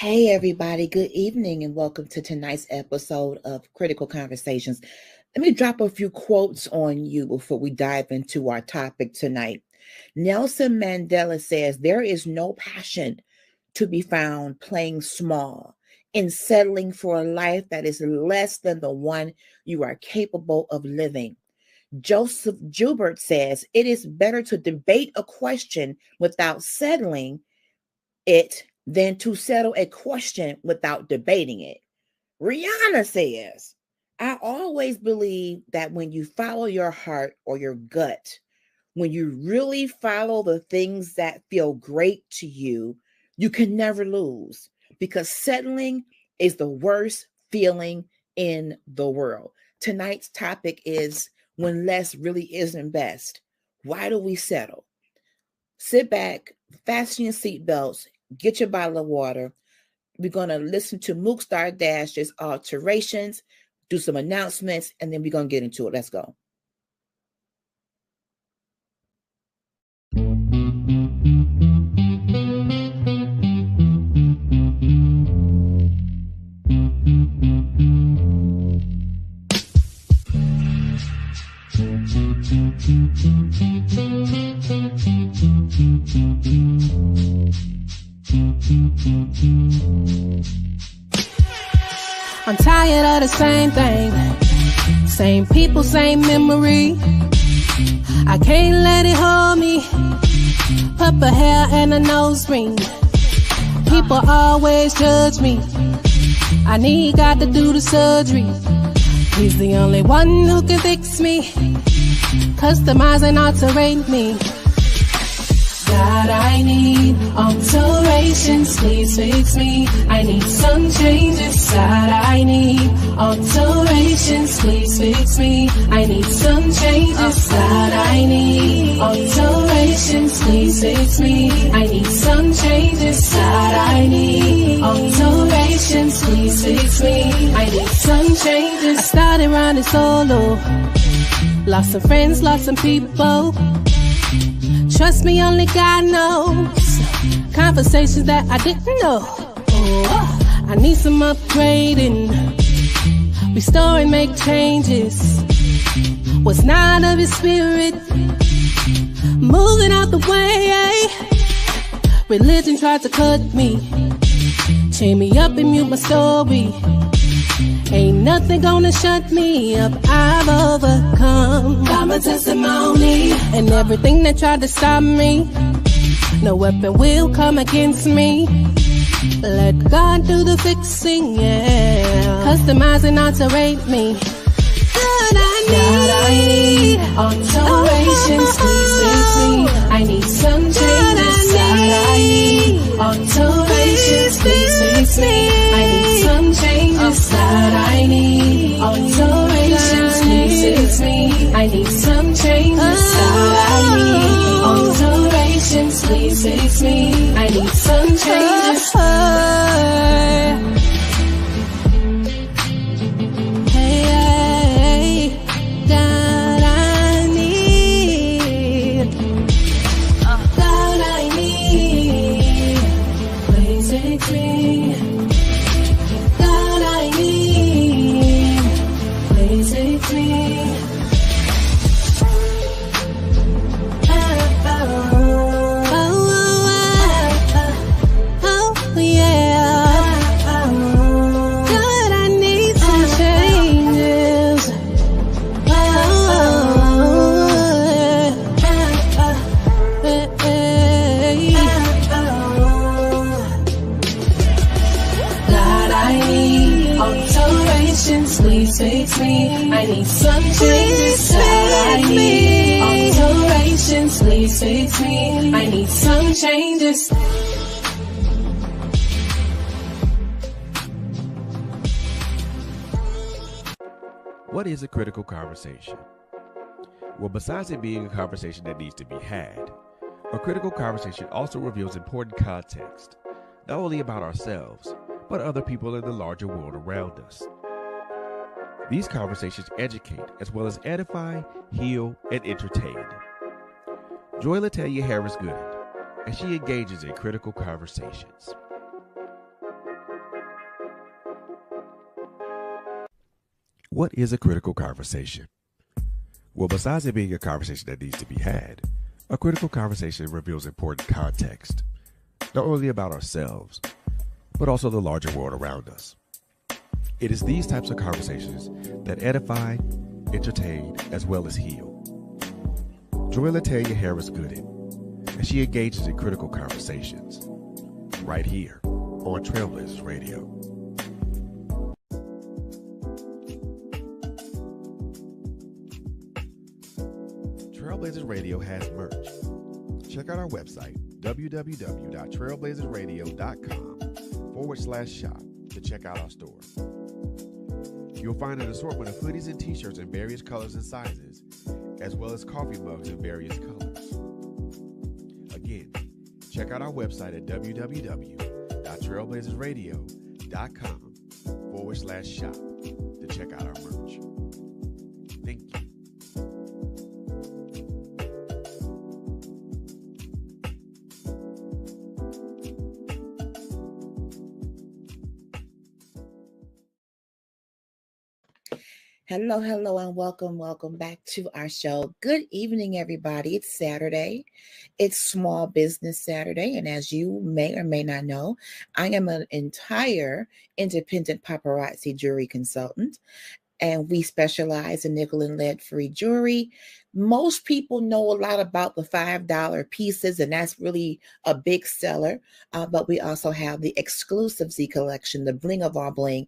Hey, everybody. Good evening and welcome to tonight's episode of Critical Conversations. Let me drop a few quotes on you before we dive into our topic tonight. Nelson Mandela says, "There is no passion to be found playing small in settling for a life that is less than the one you are capable of living." Joseph Joubert says, "It is better to debate a question without settling it than to settle a question without debating it." Rihanna says, "I always believe that when you follow your heart or your gut, when you really follow the things that feel great to you, you can never lose because settling is the worst feeling in the world." Tonight's topic is when less really isn't best. Why do we settle? Sit back, fasten your seatbelts, get your bottle of water. We're going to listen to Mookstar Dash's alterations, do some announcements, and then we're going to get into it. Let's go. I'm tired of the same thing, same people, same memory. I can't let it hold me. Purple hair and a nose ring. People always judge me. I need God to do the surgery. He's the only one who can fix me, customize and alterate me. God, I need alterations, please fix me. I need some changes. God, I need alterations, please fix me. I need some changes. God, I need alterations, please fix me. I need some changes. God, I need alterations, please fix me. I need some changes. I started running solo, lost some friends, lost some people. Trust me, only God knows. Conversations that I didn't know. Oh, I need some upgrading. Restore and make changes. What's not of His spirit, moving out the way. Religion tried to cut me, chain me up and mute my story. Ain't nothing gonna shut me up. I've overcome. Got my testimony. And everything that tried to stop me, no weapon will come against me. Let God do the fixing, yeah. Customize and alterate me. God, I need alterations, please fix me. I need some changes. God, I need alterations, please fix me. I need some changes. God, I need alterations, please fix me. I need some changes. God, I need alterations, please fix me. I need some changes. Hey, God, I need. God, I need. Please fix me. God, I need. Please fix me. Oh, yeah. God, I need some changes. God, I need alterations, please fix me. I need some changes. God, I need alterations, please fix me. I need some changes. What is a critical conversation? Well, besides it being a conversation that needs to be had, a critical conversation also reveals important context, not only about ourselves, but other people in the larger world around us. These conversations educate as well as edify, heal, and entertain. Join Latoya Harris Gooden as she engages in critical conversations. What is a critical conversation? Well, besides it being a conversation that needs to be had, a critical conversation reveals important context, not only about ourselves, but also the larger world around us. It is these types of conversations that edify, entertain, as well as heal. Joy Latanya Harris Gooden, and she engages in critical conversations right here on Trailblazers Radio. Trailblazers Radio has merch. Check out our website, www.trailblazersradio.com/shop to check out our store. You'll find an assortment of hoodies and t-shirts in various colors and sizes, as well as coffee mugs in various colors. Again, check out our website at www.trailblazersradio.com/shop to check out our merch. Thank you. Hello, hello, and welcome back to our show. Good evening, everybody. It's Saturday. It's Small Business Saturday, and as you may or may not know, I am an entire independent paparazzi jewelry consultant, and we specialize in nickel and lead-free jewelry. Most people know a lot about the $5 pieces, and that's really a big seller, but we also have the exclusive Z collection, the Bling of All Bling,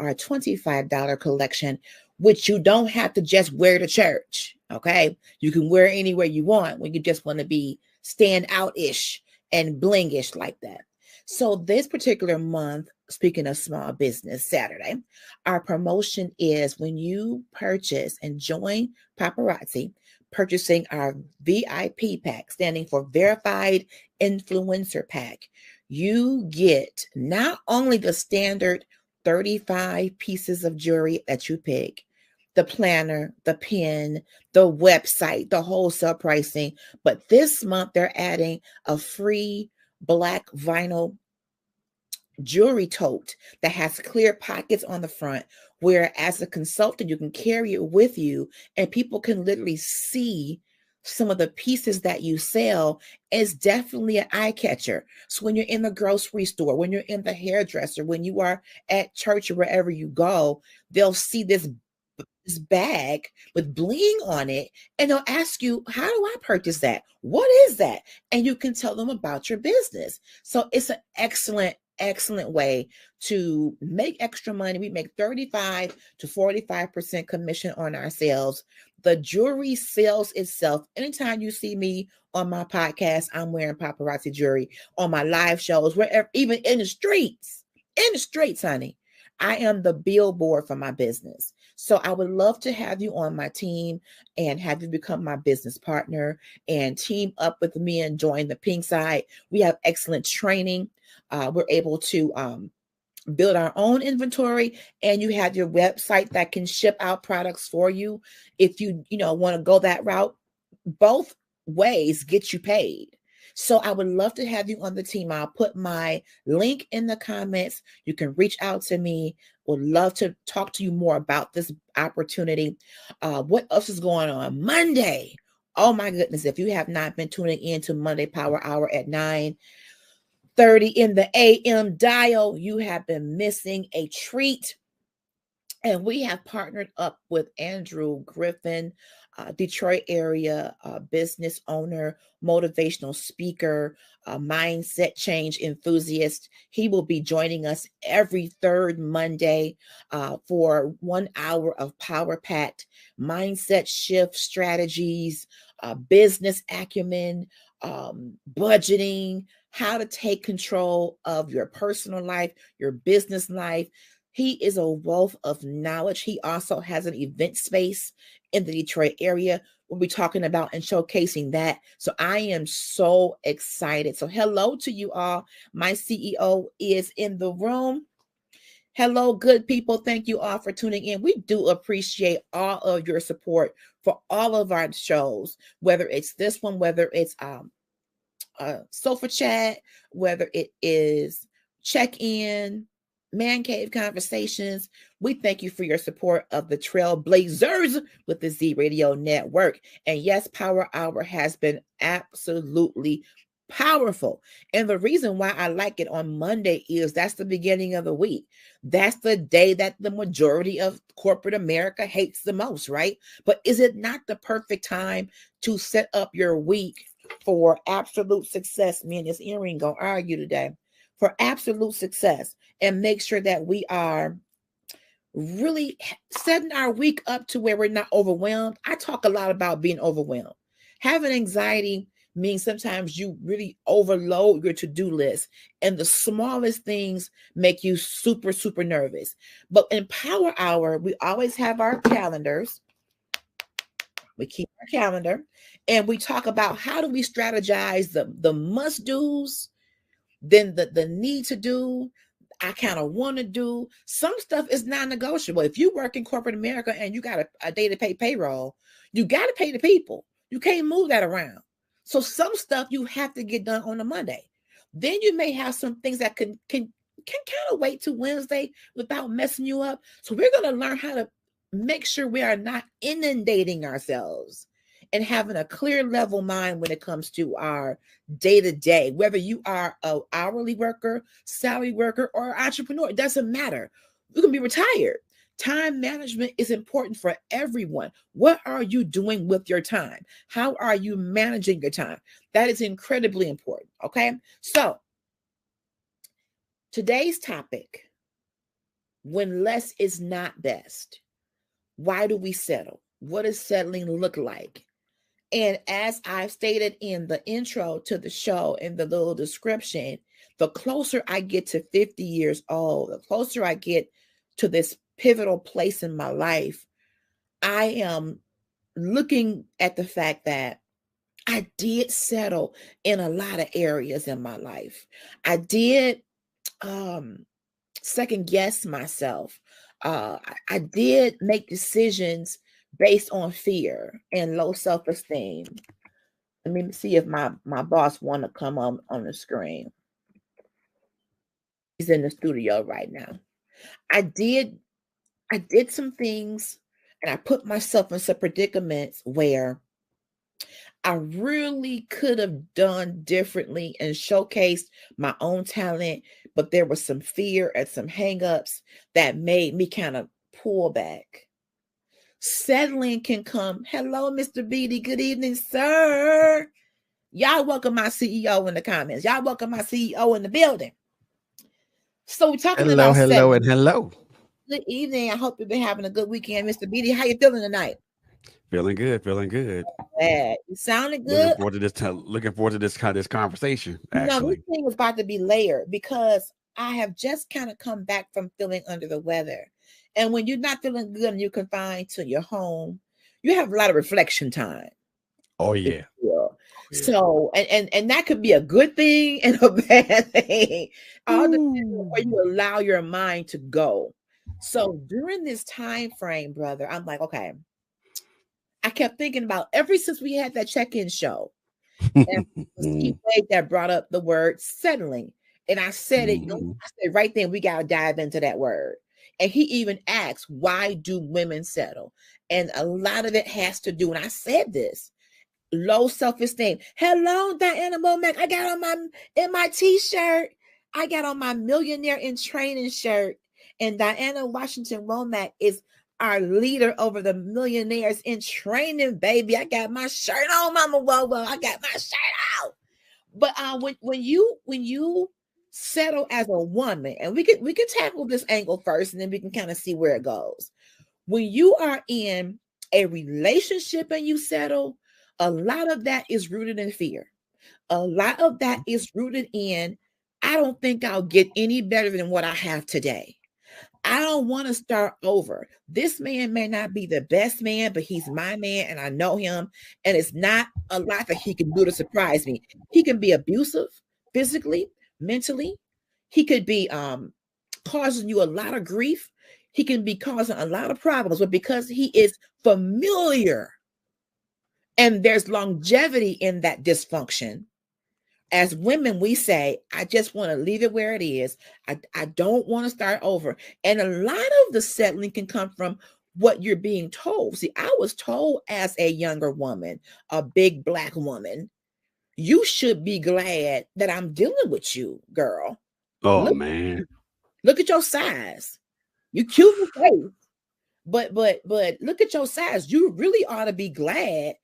our $25 collection, which you don't have to just wear to church, okay? You can wear anywhere you want when you just want to be stand out-ish and bling-ish like that. So this particular month, speaking of Small Business Saturday, our promotion is when you purchase and join Paparazzi, purchasing our VIP pack, standing for Verified Influencer Pack, you get not only the standard 35 pieces of jewelry that you pick, the planner, the pin, the website, the wholesale pricing. But this month they're adding a free black vinyl jewelry tote that has clear pockets on the front, where as a consultant, you can carry it with you and people can literally see some of the pieces that you sell. Is definitely an eye catcher. So when you're in the grocery store, when you're in the hairdresser, when you are at church or wherever you go, they'll see this bag with bling on it, and they'll ask you, how do I purchase that? What is that? And you can tell them about your business. So it's an excellent way to make extra money. We make 35 to 45% commission on our sales. The jewelry sells itself. Anytime you see me on my podcast, I'm wearing paparazzi jewelry. On my live shows, wherever, even in the streets, honey, I am the billboard for my business. So I would love to have you on my team and have you become my business partner and team up with me and join the pink side. We have excellent training. We're able to build our own inventory, and you have your website that can ship out products for you. If you want to go that route, both ways get you paid. So I would love to have you on the team. I'll put my link in the comments. You can reach out to me. Would love to talk to you more about this opportunity. What else is going on? Monday. Oh my goodness. If you have not been tuning in to Monday Power Hour at 9:30 in the AM dial, you have been missing a treat. And we have partnered up with Andrew Griffin, Detroit area business owner, motivational speaker, mindset change enthusiast. He will be joining us every third Monday for 1 hour of power-packed mindset shift strategies, business acumen, budgeting, how to take control of your personal life, your business life. He is a wealth of knowledge. He also has an event space in the Detroit area. We'll be talking about and showcasing that. So I am so excited. So hello to you all. My CEO is in the room. Hello, good people. Thank you all for tuning in. We do appreciate all of your support for all of our shows, whether it's this one, whether it's Sofa Chat, whether it is Check-In, Man Cave Conversations. We thank you for your support of the Trailblazers with the Z Radio Network. And yes, Power Hour has been absolutely powerful. And the reason why I like it on Monday is that's the beginning of the week. That's the day that the majority of corporate America hates the most, right? But is it not the perfect time to set up your week for absolute success? Me and this earring gonna argue today. For absolute success, and make sure that we are really setting our week up to where we're not overwhelmed. I talk a lot about being overwhelmed. Having anxiety means sometimes you really overload your to-do list, and the smallest things make you super, super nervous. But in Power Hour, we always have our calendars. We keep our calendar, and we talk about how do we strategize the must-dos, then the need to do, I kind of want to do. Some stuff is non-negotiable. If you work in corporate America and you got a day to pay payroll, you got to pay the people. You can't move that around. So some stuff you have to get done on a Monday. Then you may have some things that can kind of wait till Wednesday without messing you up. So we're going to learn how to make sure we are not inundating ourselves and having a clear level mind when it comes to our day-to-day, whether you are an hourly worker, salary worker, or entrepreneur, it doesn't matter. You can be retired. Time management is important for everyone. What are you doing with your time? How are you managing your time? That is incredibly important, okay? So today's topic, when less is not best. Why do we settle? What does settling look like? And as I've stated in the intro to the show, in the little description, the closer I get to 50 years old, the closer I get to this pivotal place in my life, I am looking at the fact that I did settle in a lot of areas in my life. I did second guess myself. I did make decisions based on fear and low self-esteem. Let me see if my boss want to come on the screen. He's in the studio right now. I did some things, and I put myself in some predicaments where I really could have done differently and showcased my own talent, but there was some fear and some hangups that made me kind of pull back. Settling can come. Hello, Mr. Beatty. Good evening, sir. Y'all welcome my CEO in the comments. Y'all welcome my CEO in the building. So we're talking about settling. Hello. Good evening. I hope you've been having a good weekend, Mr. Beatty. How you feeling tonight? Feeling good. Glad. You sounded good. Looking forward to this conversation. Actually, this thing is about to be layered because I have just kind of come back from feeling under the weather. And when you're not feeling good and you're confined to your home, you have a lot of reflection time. Oh yeah. So and that could be a good thing and a bad thing. All depends on where you allow your mind to go. So during this time frame, brother, I'm like, okay. I kept thinking about ever since we had that check-in show, and Steve Wade that brought up the word settling, and I said it. I said right then we got to dive into that word. And he even asked, why do women settle? And a lot of it has to do, and I said this, low self-esteem. Hello, Diana Womack. I got on my t-shirt. I got on my Millionaire in Training shirt. And Diana Washington Womack is our leader over the Millionaires in Training, baby. I got my shirt on, Mama Wowo. I got my shirt out. But when you settle as a woman, and we can tackle this angle first, and then we can kind of see where it goes. When you are in a relationship and you settle, a lot of that is rooted in fear. A lot of that is rooted in, I don't think I'll get any better than what I have today. I don't want to start over. This man may not be the best man, but he's my man and I know him. And it's not a lot that he can do to surprise me. He can be abusive physically, mentally. He could be causing you a lot of grief. He can be causing a lot of problems, but because he is familiar and there's longevity in that dysfunction, As women, we say, I just want to leave it where it is. I don't want to start over. And a lot of the settling can come from what you're being told. See, I was told as a younger woman, a big Black woman, you should be glad that I'm dealing with you, girl. Oh, man. Look at your size. You cute in the face. But look at your size. You really ought to be glad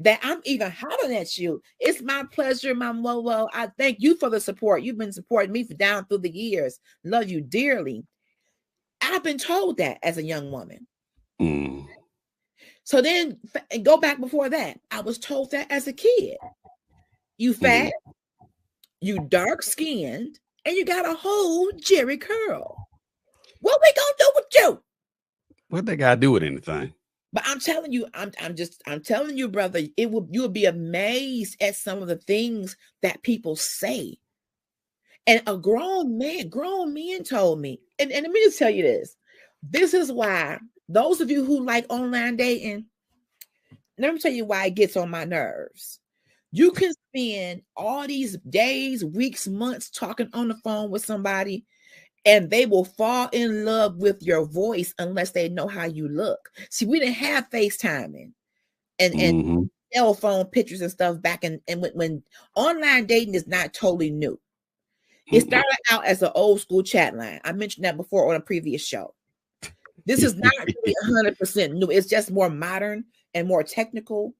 that I'm even hollering at you. It's my pleasure, my Lolo. I thank you for the support. You've been supporting me for down through the years. Love you dearly. I've been told that as a young woman. So then go back before that. I was told that as a kid. You fat, you dark skinned, and you got a whole Jerry curl. What we gonna do with you? What they gotta do with anything? But I'm telling you, I'm telling you, brother, you'll be amazed at some of the things that people say. And a grown men told me, and let me just tell you this. This is why those of you who like online dating, let me tell you why it gets on my nerves. You can spend all these days, weeks, months talking on the phone with somebody, and they will fall in love with your voice unless they know how you look. See, we didn't have FaceTiming and cell phone pictures and stuff back in, and when online dating is not totally new. It started out as an old school chat line. I mentioned that before on a previous show. This is not really 100% new. It's just more modern and more technical.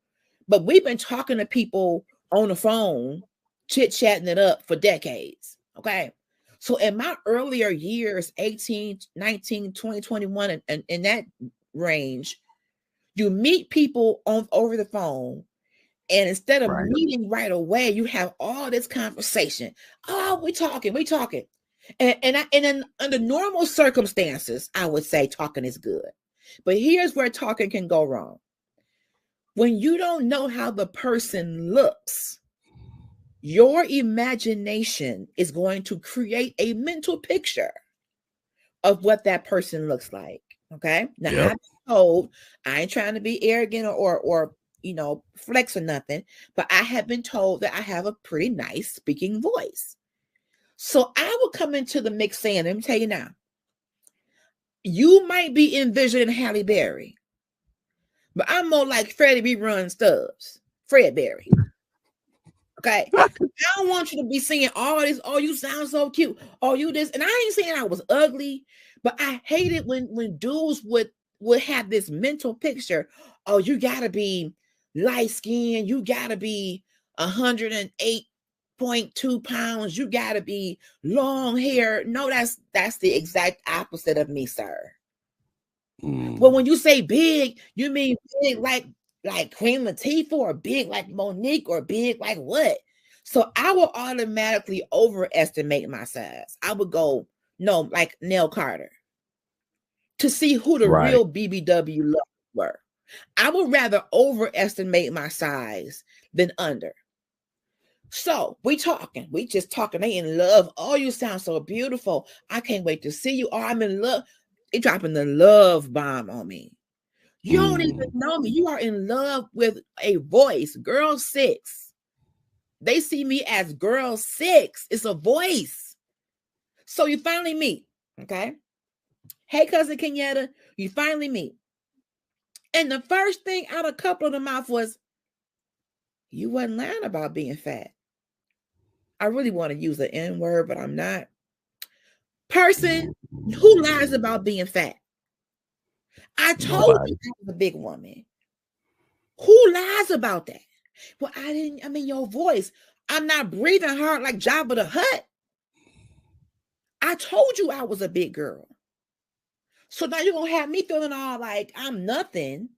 But we've been talking to people on the phone, chit-chatting it up for decades. Okay. So in my earlier years, 18, 19, 20, 21, and in that range, you meet people over the phone, and instead of meeting right away, you have all this conversation. Oh, we talking. And under normal circumstances, I would say talking is good. But here's where talking can go wrong. When you don't know how the person looks, your imagination is going to create a mental picture of what that person looks like. Okay. Now, I've been told, I ain't trying to be arrogant or flex or nothing, but I have been told that I have a pretty nice speaking voice. So I will come into the mix saying, let me tell you now, you might be envisioning Halle Berry, but I'm more like Freddie B. Run Stubbs, Fred Berry. Okay. I don't want you to be saying all this. Oh, you sound so cute. Oh, you this. And I ain't saying I was ugly, but I hate it when dudes would have this mental picture. Oh, you gotta be light skinned. You gotta be 108.2 pounds. You gotta be long hair. No, that's the exact opposite of me, sir. Well, when you say big, you mean big like Queen Latifah, or big like Monique, or big like what? So I will automatically overestimate my size. I would go, no, like Nell Carter, to see who the real BBW lovers were. I would rather overestimate my size than under. So we just talking. They in love. Oh, you sound so beautiful. I can't wait to see you. Oh, I'm in love. They dropping the love bomb on me. You don't even know me. You are in love with a voice. Girl 6. They see me as girl 6. It's a voice. So you finally meet. Okay. Hey, cousin Kenyatta, you finally meet. And the first thing out of a couple of the mouth was, you wasn't lying about being fat. I really want to use the N word, but I'm not. Person who lies about being fat. I told you I was a big woman. Who lies about that? Well, your voice. I'm not breathing hard like Jabba the Hutt. I told you I was a big girl. So now you're going to have me feeling all like I'm nothing.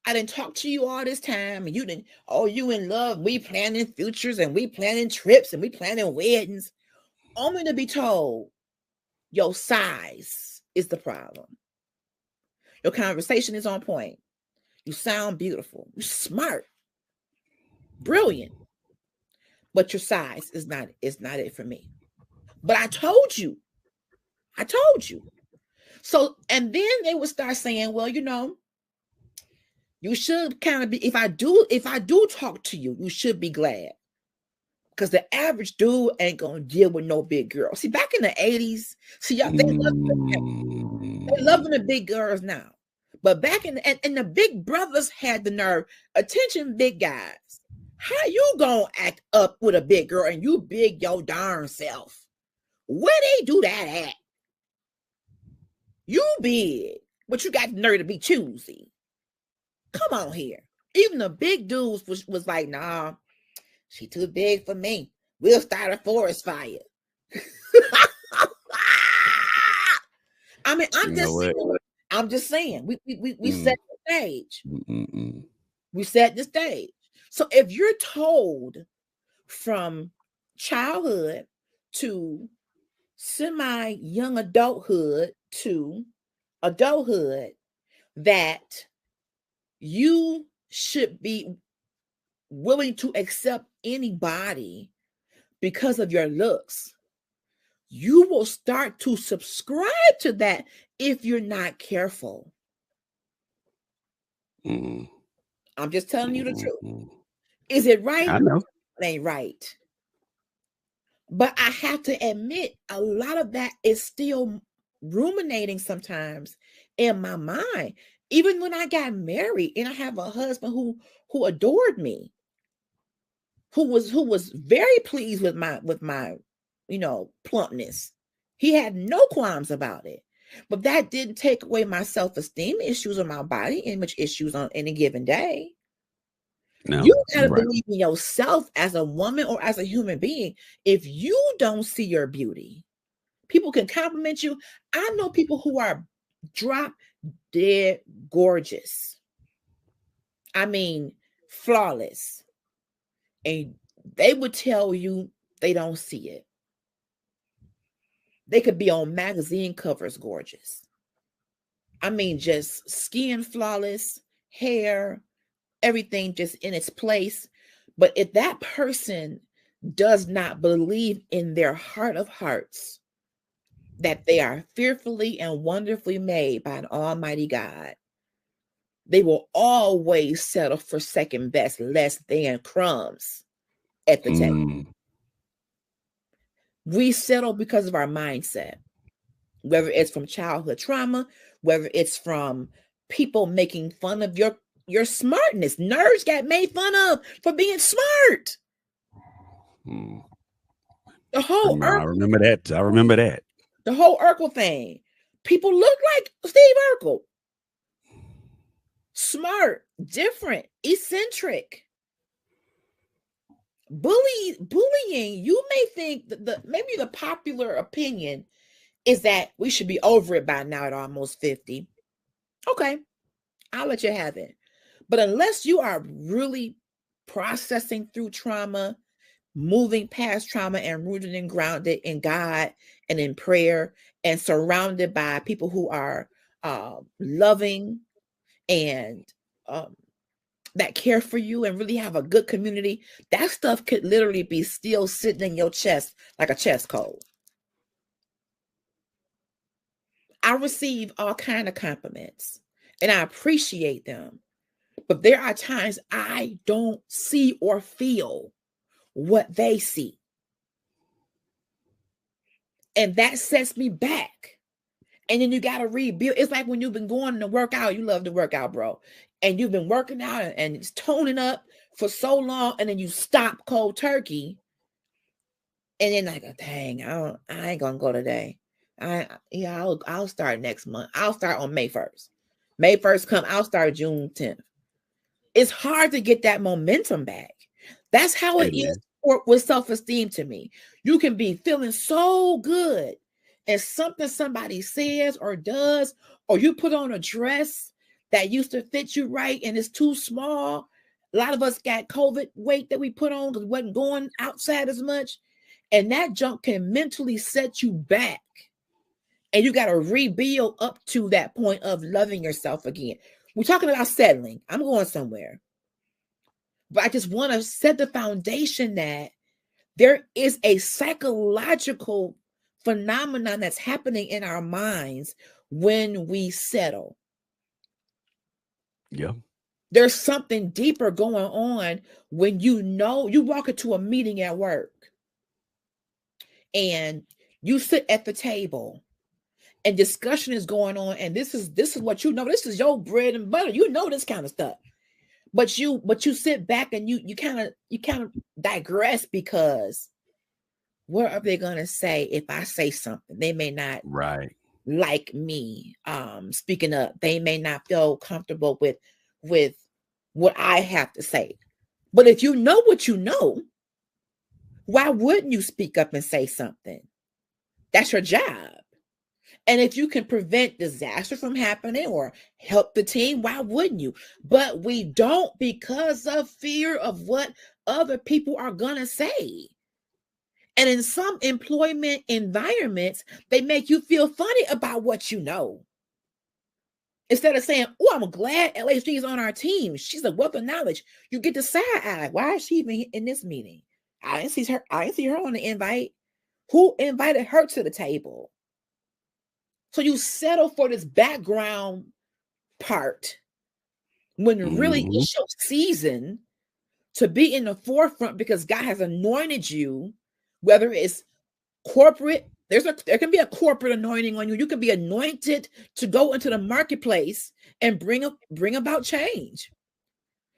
I didn't talk to you all this time, and you in love. We planning futures, and we planning trips, and we planning weddings. Only to be told your size is the problem. Your conversation is on point. You sound beautiful. You're smart. Brilliant. But your size is not it for me. But I told you. So, and then they would start saying, well, you should kind of be, if I do talk to you, you should be glad. Because the average dude ain't gonna deal with no big girl. See, back in the 80s, see y'all they loving the big girls now. But back in and the big brothers had the nerve. Attention, big guys. How you gonna act up with a big girl and you big your darn self? Where they do that at? You big, but you got the nerve to be choosy. Come on here. Even the big dudes was like, nah, she too big for me. We'll start a forest fire. I mean, I'm just saying. We set the stage. We set the stage. So if you're told from childhood to semi-young adulthood to adulthood that you should be willing to accept anybody because of your looks, you will start to subscribe to that if you're not careful. I'm just telling you the truth. Is it right? I know. It ain't right. But I have to admit, a lot of that is still ruminating sometimes in my mind. Even when I got married and I have a husband who adored me, who was very pleased with my plumpness. He had no qualms about it. But that didn't take away my self-esteem issues or my body image issues on any given day. No, you gotta believe in yourself as a woman or as a human being. If you don't see your beauty, people can compliment you. I know people who are drop dead gorgeous. I mean, flawless. And they would tell you they don't see it. They could be on magazine covers gorgeous. I mean, just skin flawless, hair, everything just in its place. But if that person does not believe in their heart of hearts that they are fearfully and wonderfully made by an almighty God, they will always settle for second best, less than crumbs at the table. We settle because of our mindset, whether it's from childhood trauma, whether it's from people making fun of your smartness. Nerds got made fun of for being smart. The whole I remember that. I remember that. The whole Urkel thing. People look like Steve Urkel. Smart, different, eccentric. Bullying, you may think that maybe the popular opinion is that we should be over it by now at almost 50. Okay, I'll let you have it. But unless you are really processing through trauma, moving past trauma and rooted and grounded in God and in prayer and surrounded by people who are loving and that care for you and really have a good community, that stuff could literally be still sitting in your chest like a chest cold. I receive all kinds of compliments and I appreciate them. But there are times I don't see or feel what they see. And that sets me back. And then you got to rebuild. It's like when you've been going to work out, you love to work out, bro. And you've been working out and it's toning up for so long. And then you stop cold turkey. And then like, dang, I ain't going to go today. I'll start next month. I'll start on May 1st. May 1st come, I'll start June 10th. It's hard to get that momentum back. That's how it is with self-esteem to me. You can be feeling so good and something somebody says or does, or you put on a dress that used to fit you right and it's too small. A lot of us got COVID weight that we put on because we wasn't going outside as much. And that junk can mentally set you back. And you got to rebuild up to that point of loving yourself again. We're talking about settling. I'm going somewhere. But I just want to set the foundation that there is a psychological phenomenon that's happening in our minds when we settle. Yeah. There's something deeper going on when you know you walk into a meeting at work and you sit at the table and discussion is going on, and this is what you know. This is your bread and butter. You know this kind of stuff. But you sit back and you kind of digress, because what are they gonna say if I say something? They may not Right. like me speaking up. They may not feel comfortable with what I have to say. But if you know what you know, why wouldn't you speak up and say something? That's your job. And if you can prevent disaster from happening or help the team, why wouldn't you? But we don't, because of fear of what other people are going to say. And in some employment environments, they make you feel funny about what you know. Instead of saying, oh, I'm glad LHG is on our team. She's a wealth of knowledge. You get the side eye. Why is she even in this meeting? I didn't see her on the invite. Who invited her to the table? So you settle for this background part when really it's your season to be in the forefront, because God has anointed you, whether it's corporate. There can be a corporate anointing on you. You can be anointed to go into the marketplace and bring about change.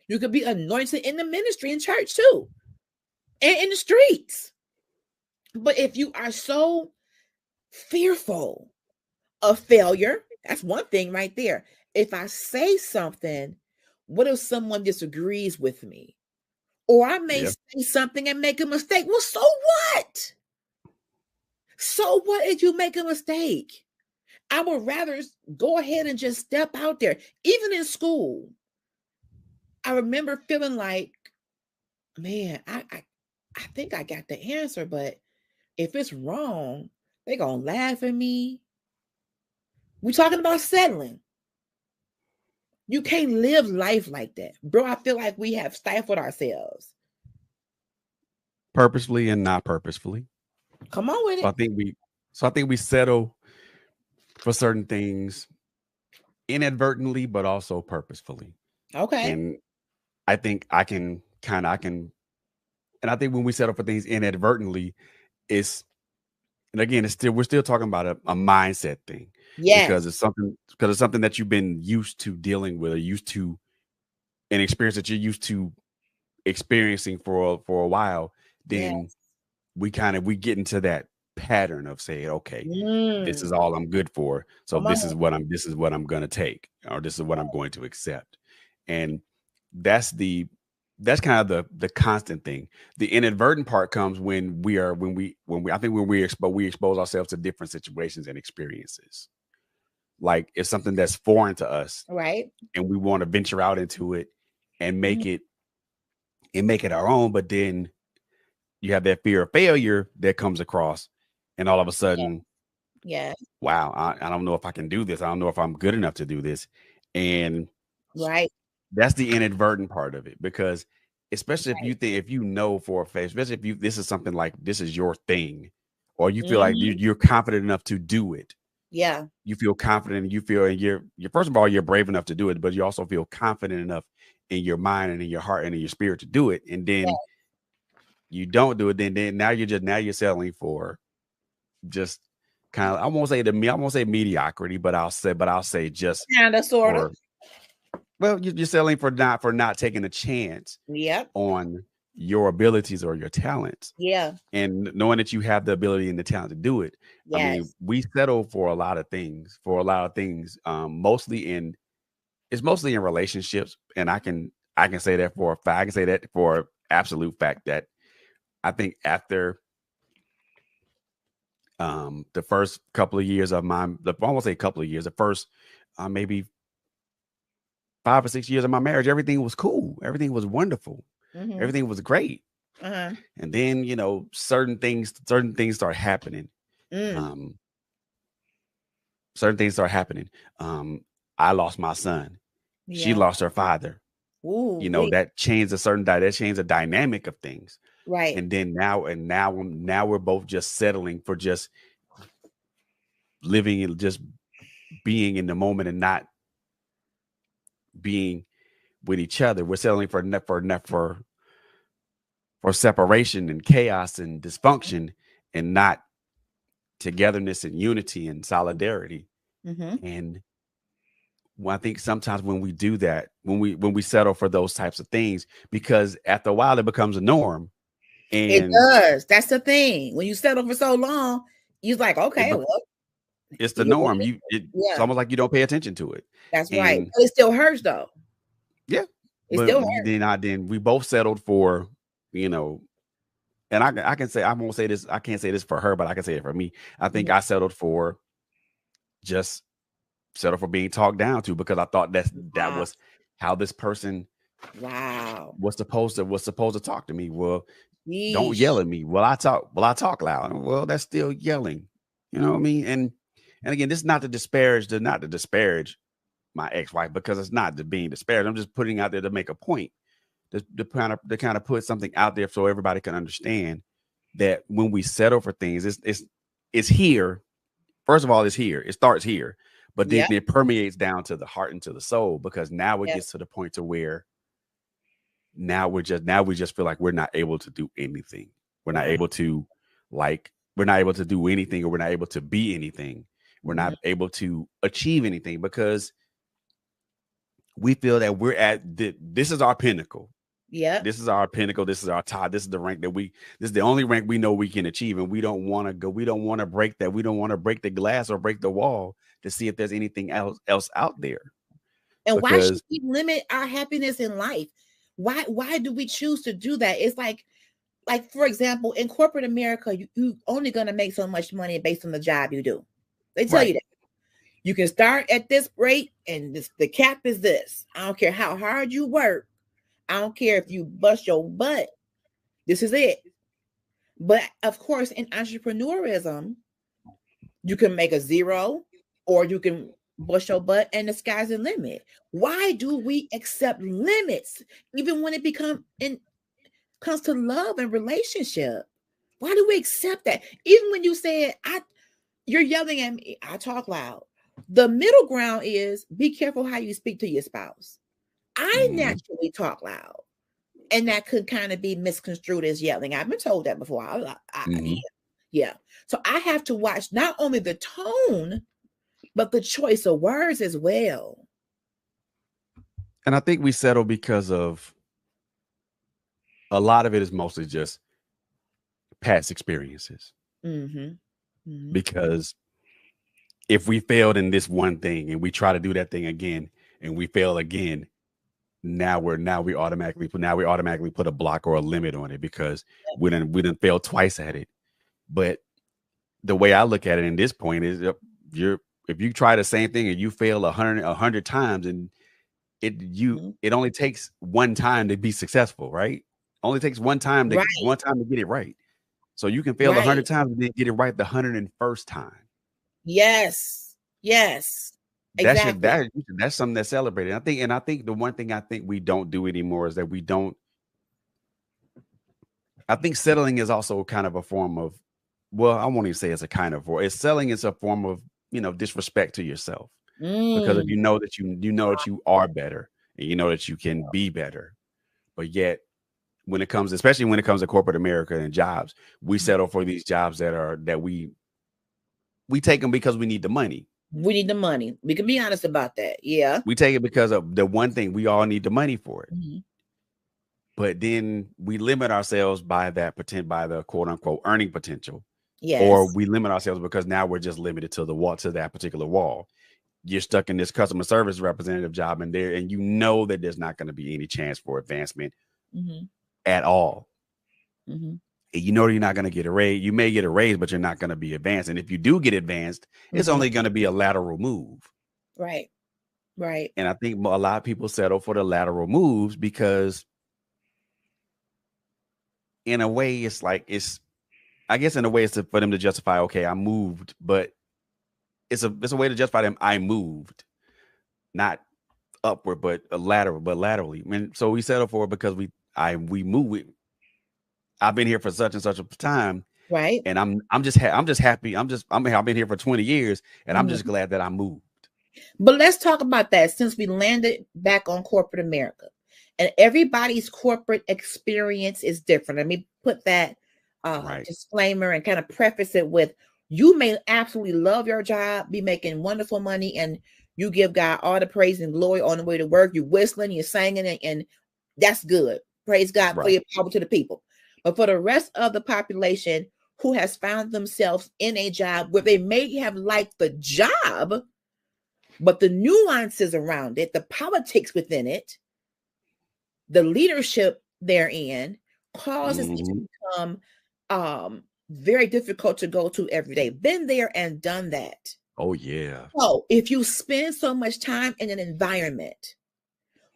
You could be anointed in the ministry in church too, and in the streets. But if you are so fearful of failure, that's one thing right there. If I say something, what if someone disagrees with me? Or I may say something and make a mistake. Well, so what? So what if you make a mistake? I would rather go ahead and just step out there. Even in school, I remember feeling like, man, I think I got the answer, but if it's wrong, they're going to laugh at me. We're talking about settling. You can't live life like that. Bro, I feel like we have stifled ourselves. Purposefully and not purposefully. Come on with it. I think we settle for certain things inadvertently, but also purposefully. Okay. And I think I think when we settle for things inadvertently, we're still talking about a mindset thing. Yes. Because it's something that you've been used to dealing with, or used to an experience that you're used to experiencing for a while. Then we get into that pattern of saying, okay, this is all I'm good for. So this is what I'm going to take, or this is what I'm going to accept. And that's kind of the constant thing. The inadvertent part comes when we expose ourselves to different situations and experiences. Like it's something that's foreign to us, right? And we want to venture out into it and make it our own. But then you have that fear of failure that comes across, and all of a sudden, wow, I don't know if I can do this. I don't know if I'm good enough to do this. And that's the inadvertent part of it, because especially if you know for a fact, especially if this is something like this is your thing, or you feel like you're confident enough to do it. Yeah. You feel confident, and you're first of all, you're brave enough to do it, but you also feel confident enough in your mind and in your heart and in your spirit to do it. And then you don't do it, then now you're settling for just kind of, I won't say mediocrity, but I'll say just kind of sort of. Well, you're settling for not taking a chance on your abilities or your talents. Yeah. And knowing that you have the ability and the talent to do it. Yes. I mean, we settle for a lot of things, mostly in relationships. And I can say that for a fact. I can say that for absolute fact that I think after the first couple of years of I won't say a couple of years, the first maybe 5 or 6 years of my marriage, everything was cool. Everything was wonderful. Everything was great. And then, certain things start happening. Certain things start happening. I lost my son. Yeah. She lost her father. Ooh, that changed a dynamic of things. Right. And then now we're both just settling for just living and just being in the moment, and not being with each other. We're settling for separation and chaos and dysfunction, and not togetherness and unity and solidarity. And I think sometimes when we do that, when we settle for those types of things, because after a while it becomes a norm. And it does. That's the thing. When you settle for so long, you're like, okay, well, it's the norm. It's almost like you don't pay attention to it. That's right. But it still hurts though. Yeah. It still hurts. Then we both settled for, and I can say, I won't say this, I can't say this for her, but I can say it for me. I think I settled for being talked down to, because I thought that was how this person was supposed to talk to me. Well, don't yell at me. Well, I talk loud. Well, that's still yelling. You know what I mean? And again, this is not to disparage my ex-wife, because it's not being disparaged. I'm just putting out there to make a point, to kind of put something out there so everybody can understand that when we settle for things, it's here. First of all, it's here. It starts here, but then it permeates down to the heart and to the soul, because now it gets to the point to where now we just feel like we're not able to do anything. We're not able to do anything, or we're not able to be anything. We're not able to achieve anything, because we feel that we're at this is our pinnacle. Yeah. This is our pinnacle. This is our top. This is the rank this is the only rank we know we can achieve. And we don't want to go. We don't want to break that. We don't want to break the glass or break the wall to see if there's anything else out there. And why should we limit our happiness in life? Why do we choose to do that? It's like, for example, in corporate America, you only going to make so much money based on the job you do. They tell you that. You can start at this rate, and the cap is this. I don't care how hard you work. I don't care if you bust your butt. This is it. But of course, in entrepreneurism, you can make a zero, or you can bust your butt, and the sky's the limit. Why do we accept limits, even when it comes to love and relationship? Why do we accept that? Even when you said, you're yelling at me, I talk loud. The middle ground is be careful how you speak to your spouse. I naturally talk loud, and that could kind of be misconstrued as yelling. I've been told that before. Yeah. So I have to watch not only the tone, but the choice of words as well. And I think we settle because of a lot of it is mostly just past experiences. Because if we failed in this one thing and we try to do that thing again and we fail again, now we automatically put a block or a limit on it, because we didn't fail twice at it. But the way I look at it in this point is, if you try the same thing and you fail 100 times, and it only takes one time to be successful, right? Only takes one time to get it right. So you can fail 100 times and then get it right the 101st time. Yes. Exactly. That's something that's celebrated. I think the one thing I think we don't do anymore is that we don't. I think settling is also kind of a form of, well, I won't even say it's a kind of, or it's selling is a form of, disrespect to yourself. Because if you know that you are better, and you know that you can be better, but yet especially when it comes to corporate America and jobs, we settle for these jobs that we take them because we need the money. We need the money. We can be honest about that. Yeah. We take it because of the one thing, we all need the money for it. But then we limit ourselves by the quote unquote earning potential. Yes. Or we limit ourselves because now we're just limited to that particular wall. You're stuck in this customer service representative job, and you know that there's not going to be any chance for advancement at all. You know you're not going to get a raise. You may get a raise, but you're not going to be advanced. And if you do get advanced, it's only going to be a lateral move. Right. And I think a lot of people settle for the lateral moves because, in a way, it's for them to justify, okay, I moved, but it's a way to justify them. I moved, not upward, but laterally. And so we settle for it because we move. I've been here for such and such a time, right? And I'm just happy. I've been here for 20 years, and I'm just glad that I moved. But let's talk about that since we landed back on corporate America. And everybody's corporate experience is different. Let me put that disclaimer and kind of preface it with, you may absolutely love your job, be making wonderful money, and you give God all the praise and glory on the way to work. You're whistling, you're singing, and that's good. Praise God for your power to the people. But for the rest of the population who has found themselves in a job where they may have liked the job, but the nuances around it, the politics within it, the leadership therein causes it to become very difficult to go to every day. Been there and done that. Oh, yeah. So if you spend so much time in an environment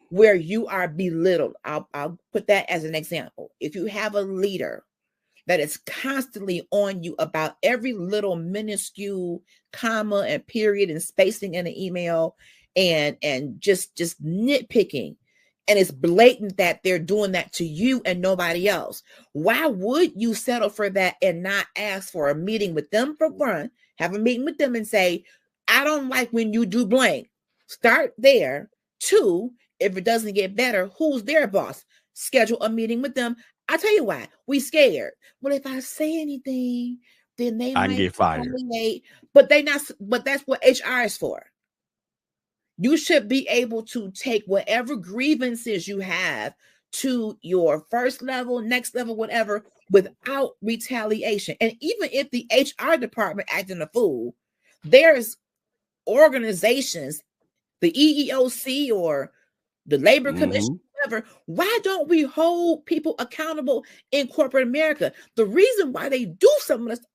where you are belittled, I'll put that as an example. If you have a leader that is constantly on you about every little minuscule comma and period and spacing in an email and just nitpicking, and it's blatant that they're doing that to you and nobody else, why would you settle for that and not ask for a meeting with them? For one, have a meeting with them and say, I don't like when you do blank. Start there. Two, if it doesn't get better, who's their boss? Schedule a meeting with them. I tell you why, we scared. Well, if I say anything, then they might get fired. But that's what HR is for. You should be able to take whatever grievances you have to your first level, next level, whatever, without retaliation. And even if the HR department acting a fool, there's organizations, the EEOC or the Labor Commission, whatever. Why don't we hold people accountable in corporate America? The reason why they do some of the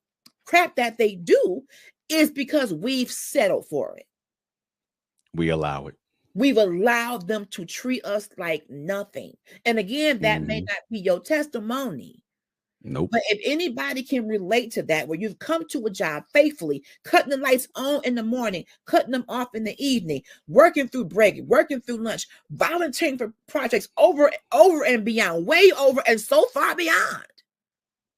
crap that they do is because we've settled for it. We allow it. We've allowed them to treat us like nothing. And again, that may not be your testimony. Nope. But if anybody can relate to that, where you've come to a job faithfully, cutting the lights on in the morning, cutting them off in the evening, working through break, working through lunch, volunteering for projects over and beyond, way over and so far beyond.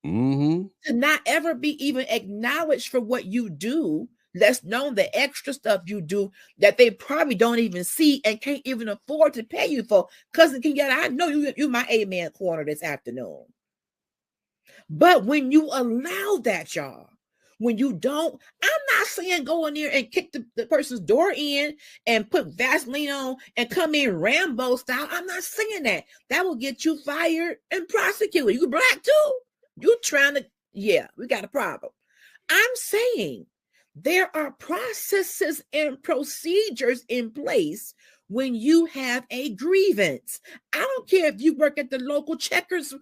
To not ever be even acknowledged for what you do, less known the extra stuff you do that they probably don't even see and can't even afford to pay you for. Cousin Kenyatta, I know you my amen corner this afternoon. But when you allow that, y'all, when you don't, I'm not saying go in there and kick the person's door in and put Vaseline on and come in Rambo style. I'm not saying that. That will get you fired and prosecuted. You black too. You trying to, we got a problem. I'm saying there are processes and procedures in place when you have a grievance. I don't care if you work at the local Checkers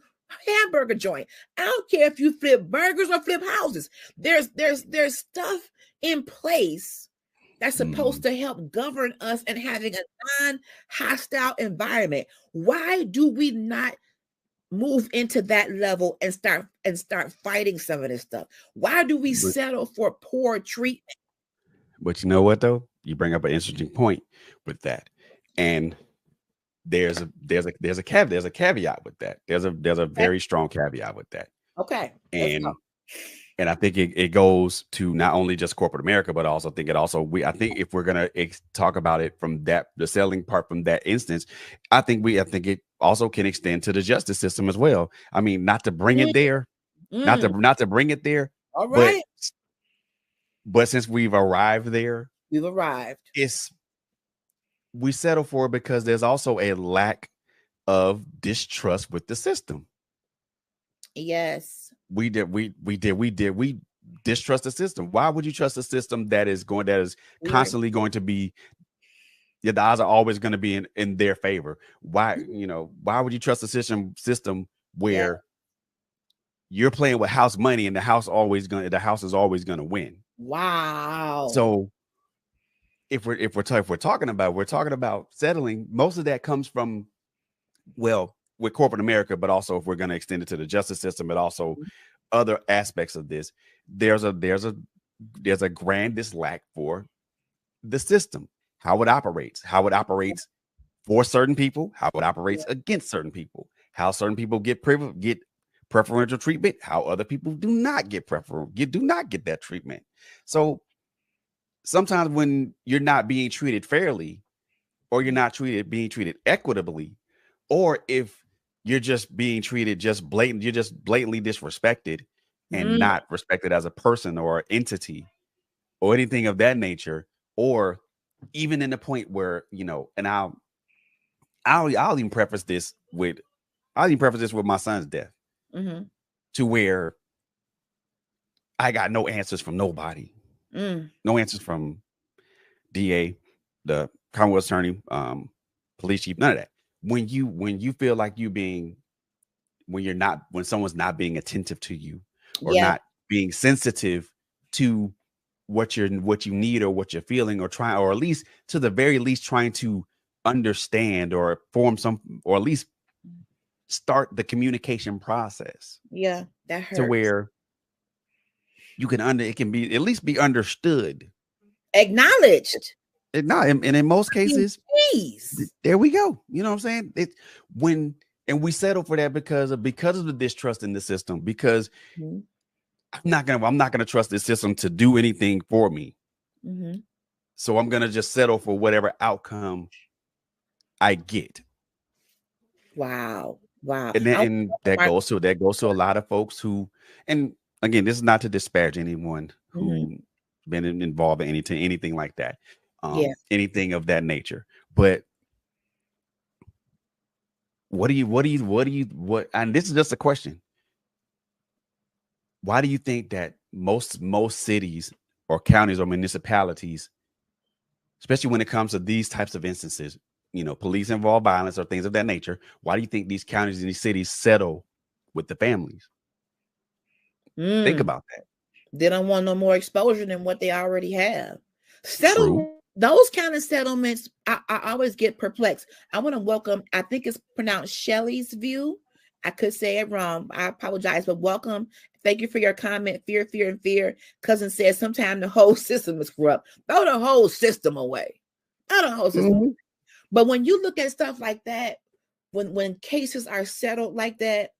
hamburger joint. I don't care if you flip burgers or flip houses. There's stuff in place that's supposed to help govern us and having a non-hostile environment. Why do we not move into that level and start fighting some of this stuff? Why do we settle for poor treatment? But you know what though? You bring up an interesting point with that. And there's a caveat with that. There's a very strong caveat with that. Okay. And I think it goes to not only just corporate America, but also I think if we're gonna talk about it from the selling part from that instance, I think it also can extend to the justice system as well. I mean, not to bring it there, not to bring it there. All right. But since we've arrived there, we settle for it because there's also a lack of distrust with the system. Yes. We distrust the system. Why would you trust a system that is constantly going to be, the odds are always going to be in their favor? Why would you trust a system where you're playing with house money and the house is always going to win? Wow. So if we're talking about settling, most of that comes from, well, with corporate America, but also if we're going to extend it to the justice system, but also other aspects of this, there's a grand dislike for the system, how it operates for certain people, how it operates against certain people, how certain people get preferential treatment, how other people do not get that treatment. So sometimes when you're not being treated fairly, or you're not being treated equitably, or if you're just being treated you're just blatantly disrespected and not respected as a person or entity or anything of that nature, or even in the point where, and I'll even preface this with my son's death, to where I got no answers from nobody, no answers from DA, the Commonwealth Attorney, police chief, none of that. When you feel like when someone's not being attentive to you, or not being sensitive to what you need or what you're feeling, or trying, or at least to the very least trying to understand or form or at least start the communication process. Yeah, that hurts. To where you can it can be at least be understood, acknowledged. And in most cases, there we go. You know what I'm saying? And we settle for that because of the distrust in the system, because I'm not gonna trust this system to do anything for me. So I'm gonna just settle for whatever outcome I get. Wow. And that goes to a lot of folks who, and again, this is not to disparage anyone who been involved in anything like that, anything of that nature. But what and this is just a question. Why do you think that most cities or counties or municipalities, especially when it comes to these types of instances, police involved violence or things of that nature, why do you think these counties and these cities settle with the families? Think about that. They don't want no more exposure than what they already have. Those kind of settlements, I always get perplexed. I want to welcome, I think it's pronounced Shelley's View. I could say it wrong. I apologize, but welcome. Thank you for your comment. Fear, fear, and fear. Cousin says sometimes the whole system is corrupt. Throw the whole system away. Throw the whole system away. But when you look at stuff like that, when cases are settled like that,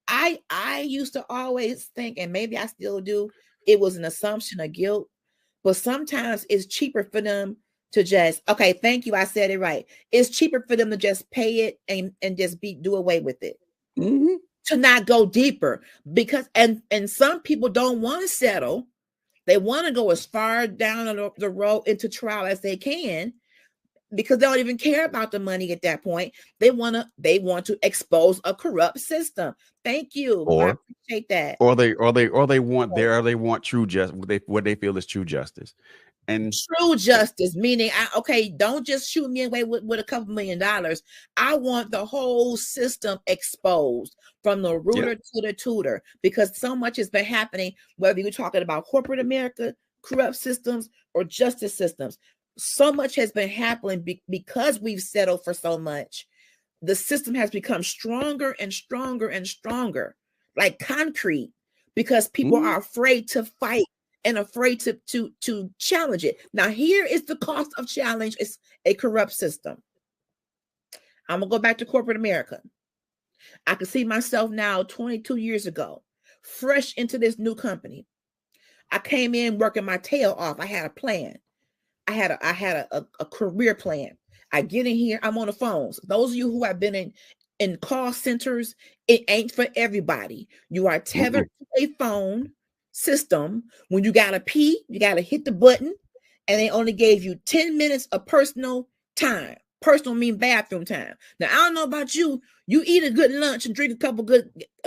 I used to always think, and maybe I still do, it was an assumption of guilt. But sometimes it's cheaper for them to just, okay, thank you, I said it right. It's cheaper for them to just pay it and just do away with it. To not go deeper, because and some people don't want to settle. They want to go as far down the road into trial as they can, because they don't even care about the money at that point. They want to expose a corrupt system. Thank you. I appreciate that. Or they want true justice. What they feel is true justice. And true justice, meaning, don't just shoot me away with a couple $1 million. I want the whole system exposed from the rooter to the tutor, because so much has been happening, whether you're talking about corporate America, corrupt systems, or justice systems. So much has been happening because we've settled for so much. The system has become stronger and stronger and stronger, like concrete, because people are afraid to fight and afraid to challenge it. Now, here is the cost of challenge. It's a corrupt system. I'm gonna go back to corporate America. I can see myself now 22 years ago, fresh into this new company. I came in working my tail off. I had a plan. I had a career plan. I get in here, I'm on the phones. Those of you who have been in call centers, it ain't for everybody. You are tethered to a phone system. When you gotta pee, you gotta hit the button, and they only gave you 10 minutes of personal time. Personal mean bathroom time. Now, I don't know about you. You eat a good lunch and drink a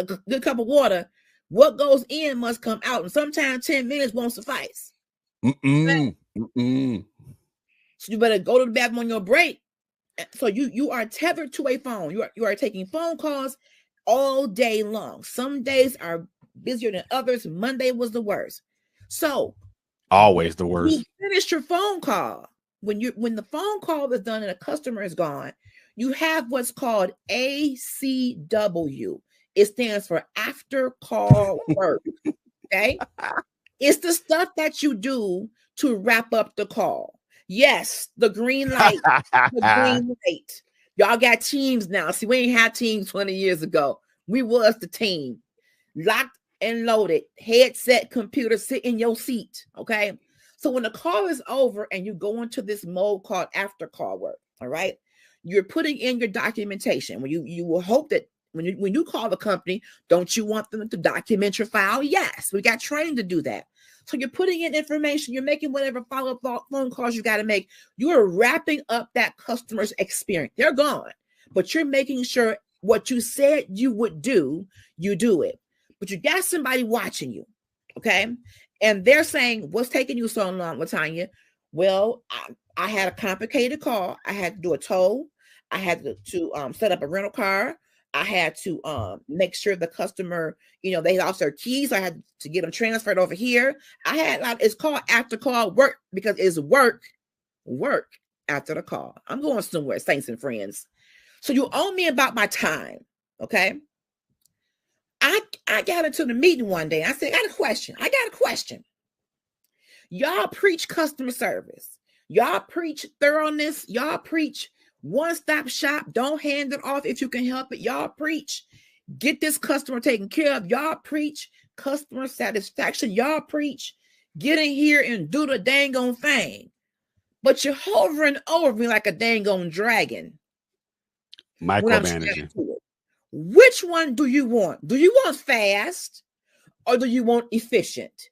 good cup of water. What goes in must come out, and sometimes 10 minutes won't suffice. So you better go to the bathroom on your break. So you are tethered to a phone. You are taking phone calls all day long. Some days are busier than others. Monday was the worst. So always the worst. You finish your phone call. When the phone call is done and a customer is gone, you have what's called ACW. It stands for after call work. Okay. It's the stuff that you do to wrap up the call. Yes, the green light. The green light. Y'all got teams now. See, we ain't had teams 20 years ago. We was the team. Locked and loaded. Headset, computer, sit in your seat. Okay. So when the call is over and you go into this mode called after call work, all right, you're putting in your documentation. When you will hope that when you call the company, don't you want them to document your file? Yes, we got training to do that. So you're putting in information, you're making whatever follow-up phone calls you got to make. You are wrapping up that customer's experience. They're gone, but you're making sure what you said you would do, you do it. But you got somebody watching you, okay? And they're saying, what's taking you so long, Latanya? Well, I had a complicated call. I had to do a tow. I had to set up a rental car. I had to make sure the customer, they lost their keys. So I had to get them transferred over here. It's called after call work because it's work after the call. I'm going somewhere, saints and friends. So you owe me about my time, okay? I got into the meeting one day. I said, I got a question. Y'all preach customer service. Y'all preach thoroughness. Y'all preach one-stop shop. Don't hand it off if you can help it. Y'all preach get this customer taken care of. Y'all preach customer satisfaction. Y'all preach get in here and do the dang on thing. But you're hovering over me like a dang on dragon. Micromanaging. Which one do you want? Do you want fast or do you want efficient?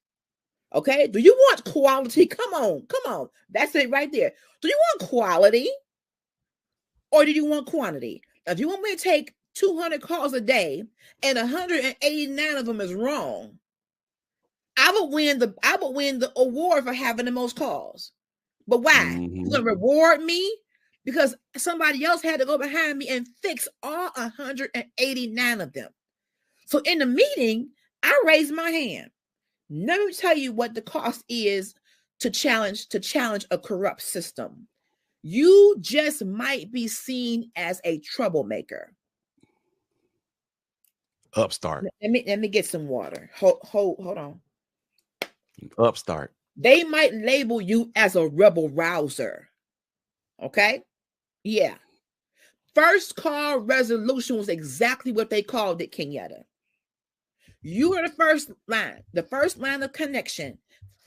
Okay. Do you want quality? Come on. That's it right there. Do you want quality or do you want quantity? If you want me to take 200 calls a day and 189 of them is wrong, I would win the award for having the most calls. But why? Mm-hmm. You're going to reward me? Because somebody else had to go behind me and fix all 189 of them. So in the meeting, I raised my hand. Let me tell you what the cost is to challenge a corrupt system. You just might be seen as a troublemaker. Upstart. Let me get some water. Hold on. Upstart. They might label you as a rebel rouser. Okay? Yeah. First call resolution was exactly what they called it, Kenyatta. You are the first line of connection.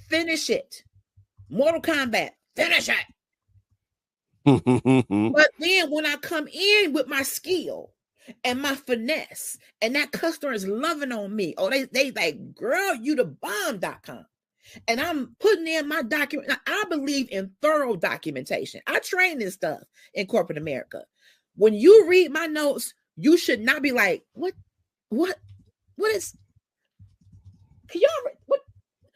Finish it. Mortal Kombat, finish it. But then when I come in with my skill and my finesse, and that customer is loving on me, they like, girl, you the bomb.com. And I'm putting in my document. Now, I believe in thorough documentation. I train this stuff in corporate America. When you read my notes, you should not be like, what is, can y'all, what?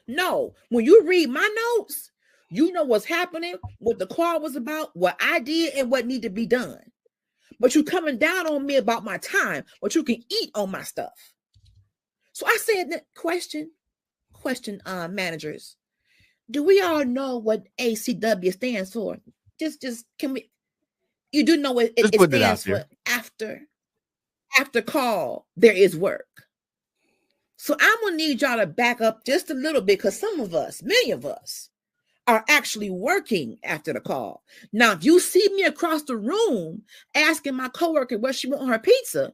No, when you read my notes, you know what's happening, what the call was about, what I did, and what needed to be done. But you coming down on me about my time, but you can eat on my stuff. So I said that question, managers, do we all know what ACW stands for? Just can we? You do know what it stands for. After call, there is work. So I'm gonna need y'all to back up just a little bit, because many of us, are actually working after the call. Now, if you see me across the room asking my coworker where she want her pizza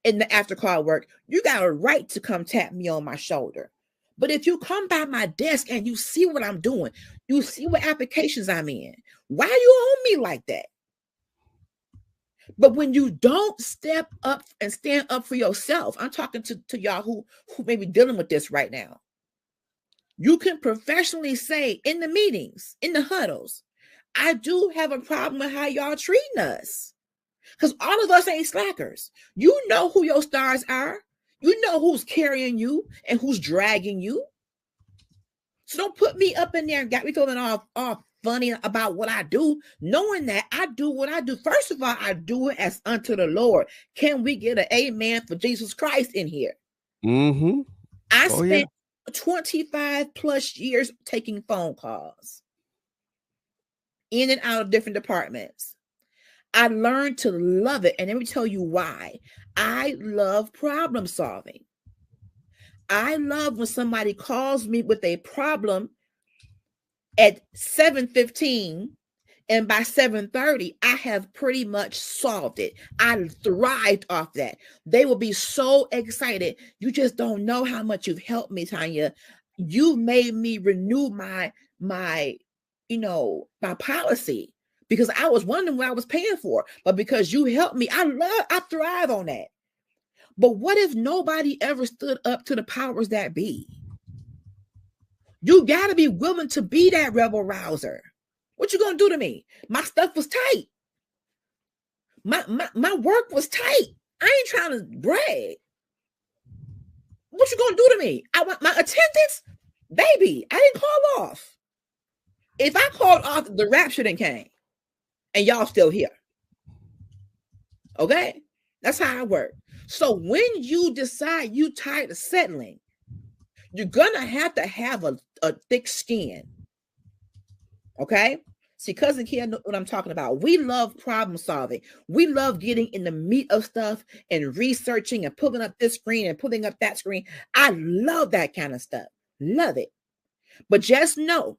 in the after call work, you got a right to come tap me on my shoulder. But if you come by my desk and you see what I'm doing, you see what applications I'm in, why are you on me like that? But when you don't step up and stand up for yourself, I'm talking to y'all who may be dealing with this right now. You can professionally say in the meetings, in the huddles, I do have a problem with how y'all treating us. Because all of us ain't slackers. You know who your stars are. You know who's carrying you and who's dragging you. So don't put me up in there and got me feeling all funny about what I do, knowing that I do what I do. First of all, I do it as unto the Lord. Can we get an amen for Jesus Christ in here? Mm-hmm. I spent 25 plus years taking phone calls in and out of different departments. I learned to love it. And let me tell you why. I love problem solving. I love when somebody calls me with a problem at 7:15 and by 7:30, I have pretty much solved it. I thrived off that. They will be so excited. You just don't know how much you've helped me, Tanya. You made me renew my my policy, because I was wondering what I was paying for. But because you helped me, I thrive on that. But what if nobody ever stood up to the powers that be? You got to be willing to be that rebel rouser. What you gonna do to me? My stuff was tight. My work was tight. I ain't trying to brag. What you gonna do to me? I want my attendance, baby. I didn't call off. If I called off, the rapture then came, and y'all still here. Okay, that's how I work. So when you decide you tired of settling, you're gonna have to have a thick skin. Okay. See, cousin Kia, know what I'm talking about. We love problem solving. We love getting in the meat of stuff and researching and pulling up this screen and pulling up that screen. I love that kind of stuff. Love it. But just know,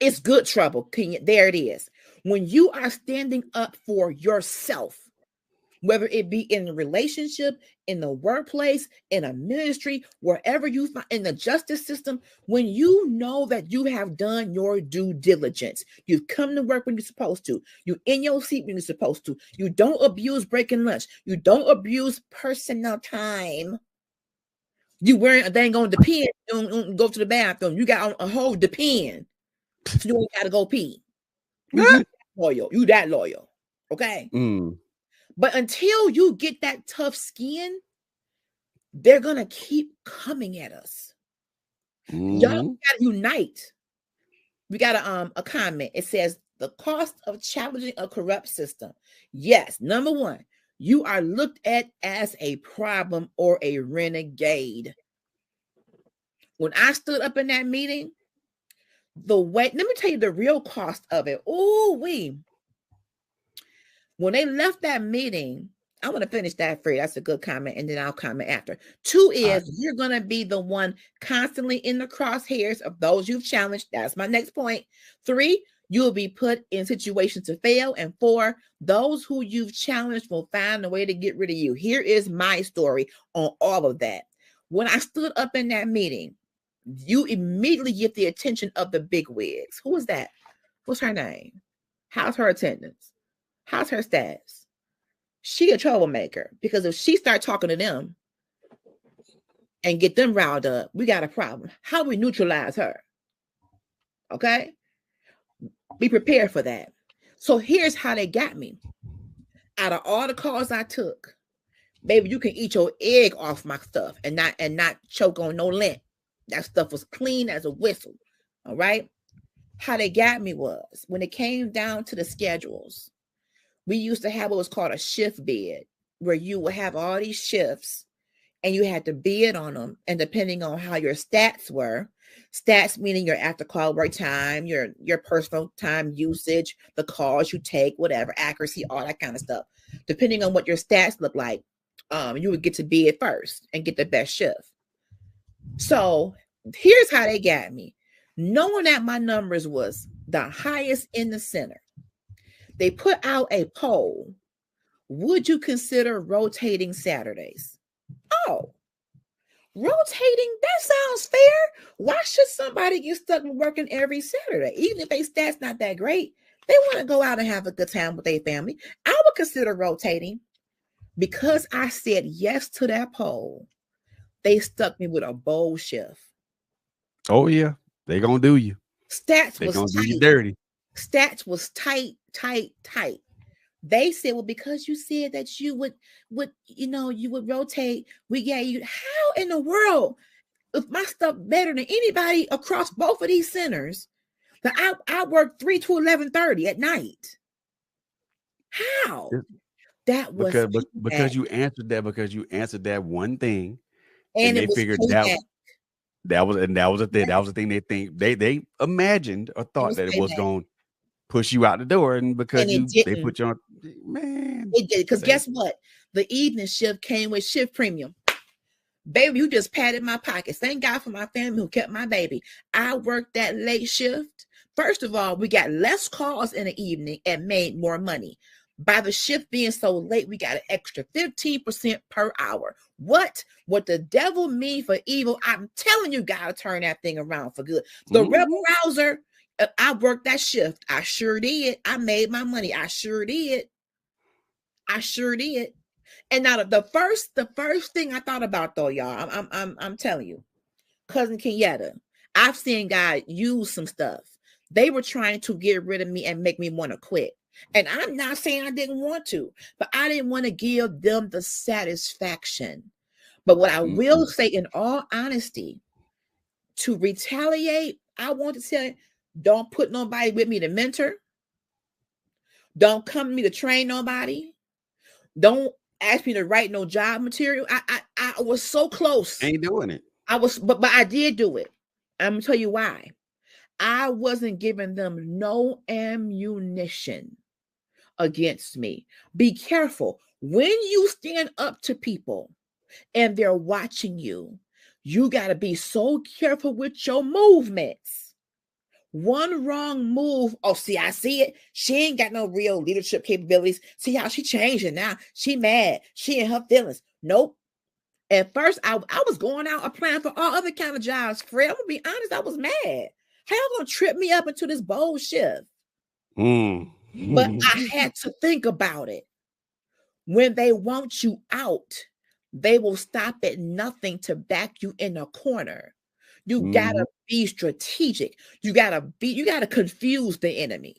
it's good trouble. There it is. When you are standing up for yourself, whether it be in a relationship, in the workplace, in a ministry, wherever you find, in the justice system, when you know that you have done your due diligence, you've come to work when you're supposed to, you're in your seat when you're supposed to, you don't abuse breaking lunch, you don't abuse personal time, you wearing a dang on Depend, you don't go to the bathroom, you got on a whole Depend, so you ain't got to go pee. You that loyal, okay? But until you get that tough skin, they're going to keep coming at us. Y'all got to unite. We got a comment. It says, the cost of challenging a corrupt system. Yes, number one, you are looked at as a problem or a renegade. When I stood up in that meeting, let me tell you the real cost of it. When they left that meeting, I want to finish that free. That's a good comment, and then I'll comment after. 2 is you're going to be the one constantly in the crosshairs of those you've challenged. That's my next point. 3, you'll be put in situations to fail. And 4, those who you've challenged will find a way to get rid of you. Here is my story on all of that. When I stood up in that meeting, you immediately get the attention of the big wigs. Who is that? What's her name? How's her attendance? How's her status? She a troublemaker, because if she start talking to them and get them riled up, we got a problem. How we neutralize her? Okay? Be prepared for that. So here's how they got me. Out of all the calls I took, baby, you can eat your egg off my stuff and not choke on no lint. That stuff was clean as a whistle. All right? How they got me was when it came down to the schedules. We used to have what was called a shift bid, where you would have all these shifts and you had to bid on them. And depending on how your stats were, stats meaning your after call work time, your personal time usage, the calls you take, whatever, accuracy, all that kind of stuff. Depending on what your stats look like, you would get to bid first and get the best shift. So here's how they got me. Knowing that my numbers was the highest in the center, they put out a poll. Would you consider rotating Saturdays? Oh, rotating? That sounds fair. Why should somebody get stuck working every Saturday? Even if their stats not that great, they want to go out and have a good time with their family. I would consider rotating. Because I said yes to that poll, they stuck me with a bold shift. Oh, yeah. They gonna do you. Stats was gonna tight. do you dirty. Stats was tight. They said, well, because you said that you would rotate, we gave you. How in the world, if my stuff better than anybody across both of these centers, that I work 3 to 11:30 at night? How? That was because you answered that one thing, and they figured that was the thing. That was the thing they imagined or thought that it was going to push you out the door, and because they put you on, man, it did. Because guess what? The evening shift came with shift premium. Baby, you just patted my pockets. Thank God for my family who kept my baby. I worked that late shift. First of all, we got less calls in the evening and made more money. By the shift being so late, we got an extra 15% per hour. What the devil mean for evil, I'm telling you, gotta turn that thing around for good. The rebel rouser, I worked that shift. I sure did. I made my money. I sure did. And now the first thing I thought about though, y'all, I'm telling you, Cousin Kenyatta, I've seen God use some stuff. They were trying to get rid of me and make me want to quit. And I'm not saying I didn't want to, but I didn't want to give them the satisfaction. But what I will say in all honesty, to retaliate, I want to tell you, don't put nobody with me to mentor. Don't come to me to train nobody. Don't ask me to write no job material. I was so close. Ain't doing it. But I did do it. I'm gonna tell you why. I wasn't giving them no ammunition against me. Be careful. When you stand up to people and they're watching you, you got to be so careful with your movements. One wrong move. Oh, see, I see it. She ain't got no real leadership capabilities. See how she changing now. She mad. She in her feelings. Nope. At first, I was going out applying for all other kind of jobs. Fred, I'm gonna be honest, I was mad. How you gonna trip me up into this bold shift? But I had to think about it. When they want you out, they will stop at nothing to back you in a corner. You gotta be strategic. You gotta confuse the enemy.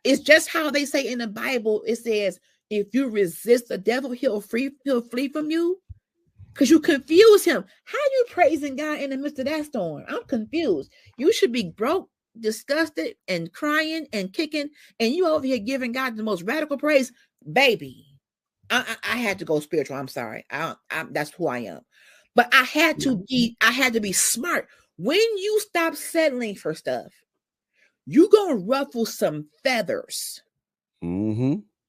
It's just how they say in the Bible. It says, if you resist the devil, he'll flee from you. Because you confuse him. How you praising God in the midst of that storm? I'm confused. You should be broke, disgusted, and crying and kicking, and you over here giving God the most radical praise. Baby, I had to go spiritual. I'm sorry. That's who I am. But I had to be smart. When you stop settling for stuff, you're gonna ruffle some feathers.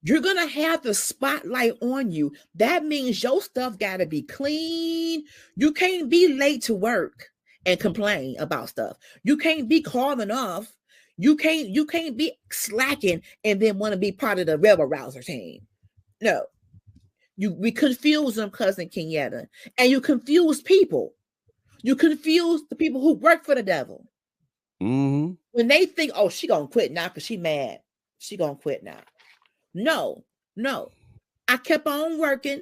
You're going to have the spotlight on you. That means your stuff got to be clean. You can't be late to work and complain about stuff. You can't be calling off. You can't be slacking and then want to be part of the rebel rouser team. No. We confuse them, Cousin Kenyatta. And you confuse people. You confuse the people who work for the devil. When they think, oh, she going to quit now because she mad. She going to quit now. No. I kept on working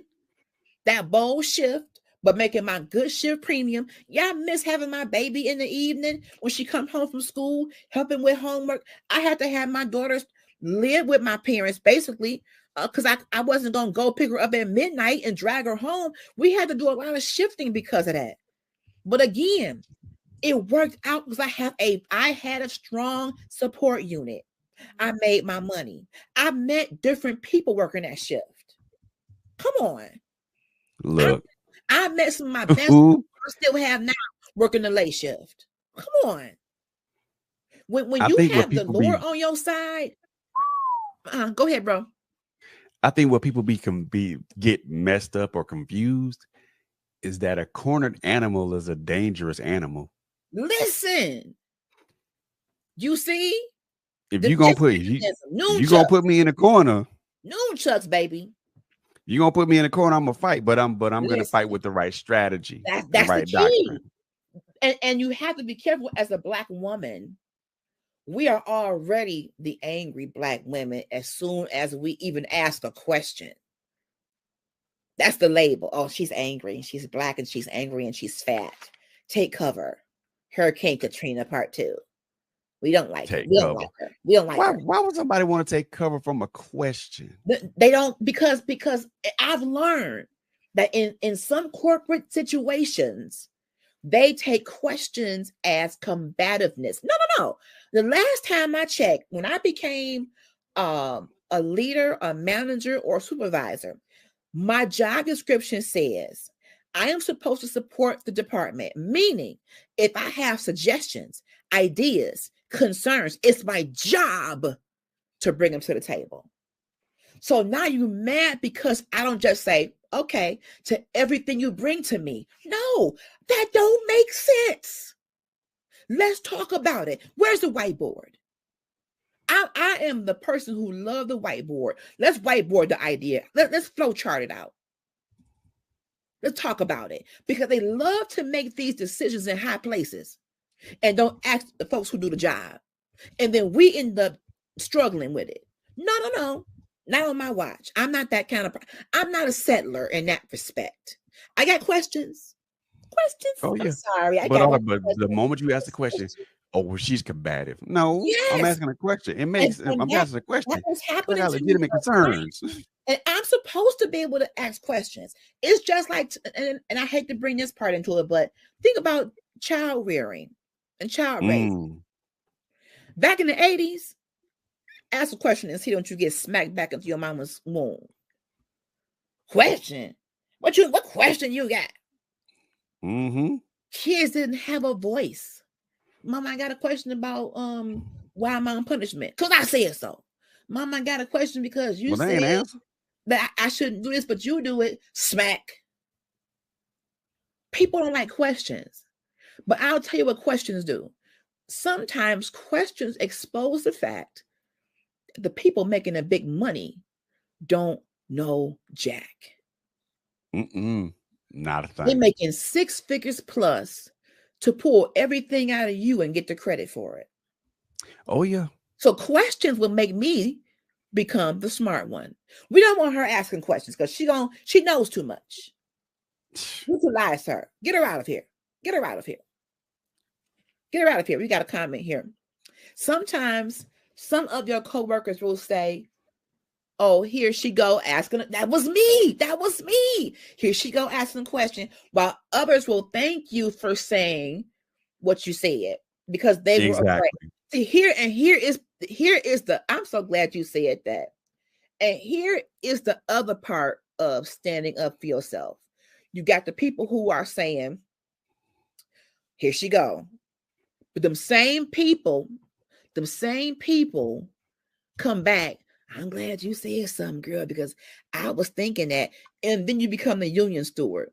that bold shift, but making my good shift premium. Yeah, I miss having my baby in the evening when she come home from school, helping with homework. I had to have my daughters live with my parents, basically, because I wasn't going to go pick her up at midnight and drag her home. We had to do a lot of shifting because of that. But again, it worked out because I had a strong support unit. I made my money. I met different people working that shift. Come on. Look. I met some of my best I still have now working the late shift. Come on. When you have the Lord on your side, go ahead, bro. I think what people get messed up or confused is that a cornered animal is a dangerous animal. Listen. You see? If you're gonna put me in a corner, noon chucks, baby. You're gonna put me in a corner, I'm gonna fight, but I'm gonna fight with the right strategy. That's the key. And you have to be careful as a Black woman. We are already the angry Black women as soon as we even ask a question. That's the label. Oh, she's angry. She's Black and she's angry and she's fat. Take cover. Hurricane Katrina Part 2. We don't like her. We don't like her. We don't like her. Why would somebody want to take cover from a question? They don't, because I've learned that in some corporate situations, they take questions as combativeness. No. The last time I checked, when I became a leader, a manager, or supervisor, my job description says I am supposed to support the department, meaning if I have suggestions, ideas, concerns, it's my job to bring them to the table. So now you're mad because I don't just say, okay, to everything you bring to me. No, that don't make sense. Let's talk about it. Where's the whiteboard? I am the person who love the whiteboard. Let's whiteboard the idea. Let's flow chart it out. Let's talk about it, because they love to make these decisions in high places and don't ask the folks who do the job. And then we end up struggling with it. No. Not on my watch. I'm not that kind of I'm not a settler in that respect. I got questions. Oh, yeah. I'm sorry. But the moment you ask the question, oh, well, she's combative. No, yes. I'm asking a question. I'm asking a question. That was happening. I got legitimate concerns. And I'm supposed to be able to ask questions. It's just like, and I hate to bring this part into it, but think about child rearing and child raising. Back in the 80s, ask a question and see, don't you get smacked back into your mama's womb? Question? What question you got? Kids didn't have a voice. Mama, I got a question about why I'm on punishment. Because I said so. Mama, I got a question because you said that I shouldn't do this, but you do it. Smack. People don't like questions. But I'll tell you what questions do. Sometimes questions expose the fact that the people making the big money don't know jack. Not a thing. They're making 6 figures plus to pull everything out of you and get the credit for it. Oh, yeah. So questions will make me become the smart one. We don't want her asking questions because she knows too much. Utilize her. Get her out of here. Get her out of here. Get her out of here. We got a comment here. Sometimes some of your coworkers will say, oh, here she go asking. That was me. That was me. Here she go asking a question, while others will thank you for saying what you said because they were afraid. See, here is the, I'm so glad you said that. And here is the other part of standing up for yourself. You got the people who are saying, here she go. But them same people come back. I'm glad you said something, girl, because I was thinking that. And then you become the union steward.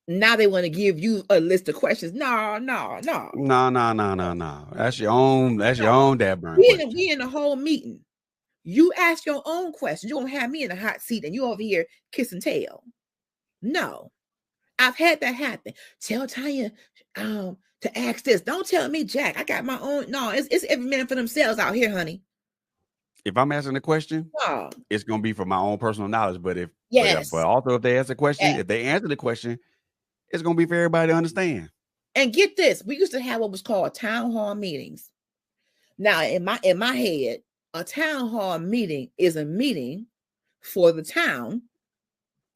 Now they want to give you a list of questions. No. That's your own dad burn. We in the whole meeting. You ask your own questions. You don't have me in the hot seat and you over here kissing tail. No. I've had that happen. Tell Tanya to ask this. Don't tell me, Jack. I got my own. No, it's every man for themselves out here, honey. If I'm asking a question, it's gonna be for my own personal knowledge. But but also if they ask a question, if they answer the question, it's gonna be for everybody to understand. And get this, we used to have what was called town hall meetings. Now, in my head, a town hall meeting is a meeting for the town,